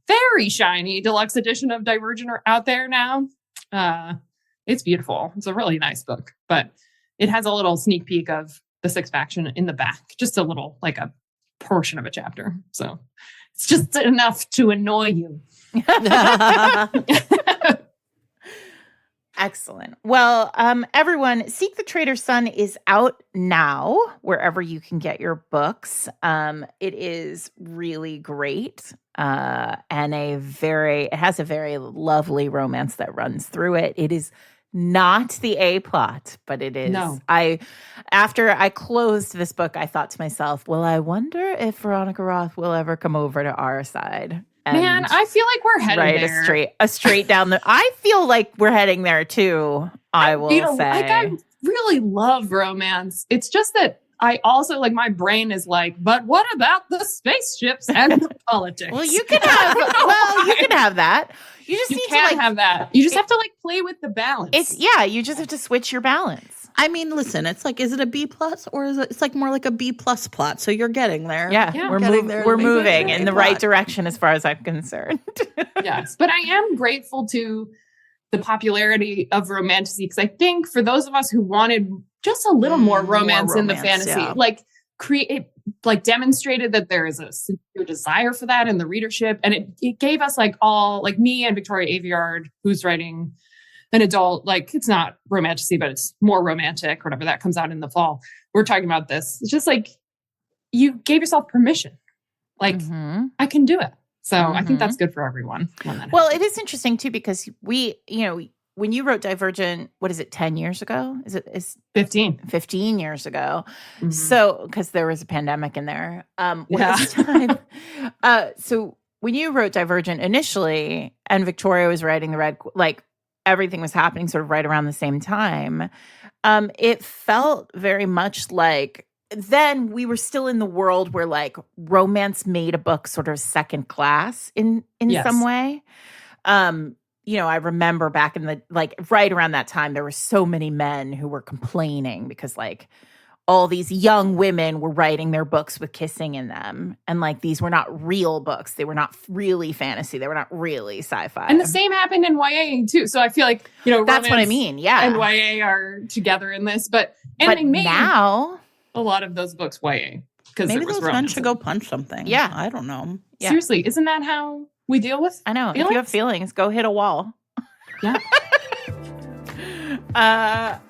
deluxe edition of Divergent out there now. It's beautiful. It's a really nice book, but it has a little sneak peek of the Sixth Faction in the back, just a little, like a portion of a chapter. So it's just enough to annoy you. Excellent. Well, everyone, Seek the Traitor Son is out now wherever you can get your books. It is really great, and it has a very lovely romance that runs through it. It is not the A plot, but it is. No. After I closed this book, I thought to myself, well, I wonder if Veronica Roth will ever come over to our side. Man, I feel like we're heading there. A straight down the. I feel like we're heading there too. I will say. Like, I really love romance. It's just that I also, like, my brain is like, but what about the spaceships and the politics? Well, you can have. You can have that. You just need to have that. You just have to like play with the balance. You just have to switch your balance. I mean, listen, it's like, is it a B plus or is it's like more like a B plus plot? So you're getting there. Yeah, we're moving in the right direction as far as I'm concerned. Yes, but I am grateful to the popularity of romantasy, because I think for those of us who wanted just a little more romance in the fantasy, demonstrated that there is a sincere desire for that in the readership, and it gave us me and Victoria Aveyard, who's writing an adult, like, it's not romantasy, but it's more romantic, whatever, that comes out in the fall. We're talking about this. It's just like, you gave yourself permission. Like, I can do it. So I think that's good for everyone. Well, it is interesting too, because when you wrote Divergent, what is it, 10 years ago? Is 15 years ago. Mm-hmm. So, because there was a pandemic in there. Time. So when you wrote Divergent initially, and Victoria was writing the Red, like, everything was happening sort of right around the same time. It felt very much like then we were still in the world where, like, romance made a book sort of second class in some way. I remember back in the, like, right around that time, there were so many men who were complaining because, like, all these young women were writing their books with kissing in them. And, like, these were not real books. They were not really fantasy. They were not really sci-fi. And the same happened in YA too. So I feel like, that's what I mean. Yeah. And YA are together in this, but they made now a lot of those books YA. Because maybe those men should go punch something. Yeah. I don't know. Yeah. Seriously, isn't that how we deal with I know. feelings? If you have feelings, go hit a wall. Yeah.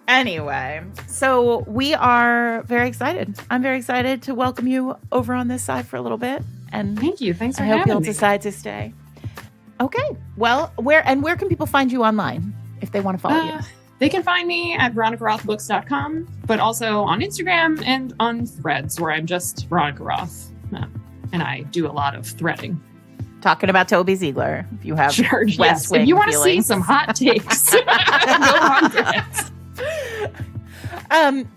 Anyway, so we are very excited. I'm very excited to welcome you over on this side for a little bit. And thank you. Thanks for I having hope you'll me. decide to stay. Okay. Well, where can people find you online if they want to follow you? They can find me at veronicarothbooks.com, but also on Instagram and on Threads, where I'm just Veronica Roth. And I do a lot of threading. Talking about Toby Ziegler. If you have Sure, West yes. Wing If you want to see feelings. some hot takes, go on Threads.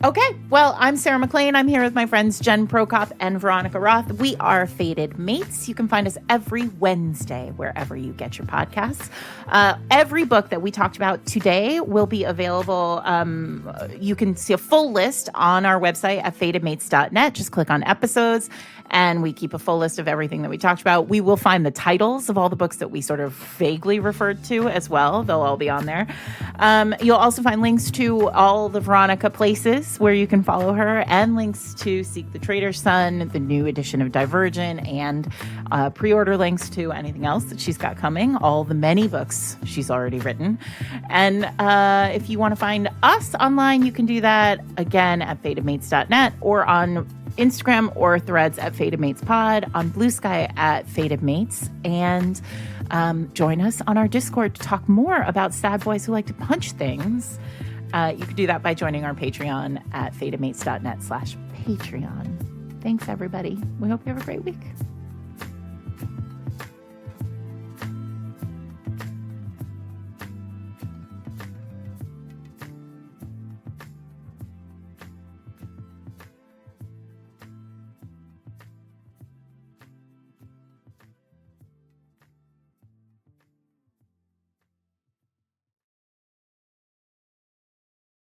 Okay. Well, I'm Sarah McLean. I'm here with my friends Jen Prokop and Veronica Roth. We are Fated Mates. You can find us every Wednesday wherever you get your podcasts. Every book that we talked about today will be available. You can see a full list on our website at fatedmates.net. Just click on episodes, and we keep a full list of everything that we talked about. We will find the titles of all the books that we sort of vaguely referred to as well. They'll all be on there. You'll also find links to all the Veronica places where you can follow her, and links to Seek the Traitor's Son, the new edition of Divergent, and pre-order links to anything else that she's got coming, all the many books she's already written. And if you want to find us online, you can do that again at fatedmates.net, or on Instagram or Threads at fatedmatespod, on Blue Sky at fatedmates, and join us on our Discord to talk more about sad boys who like to punch things. You can do that by joining our Patreon at fatedmates.net/Patreon. Thanks, everybody. We hope you have a great week.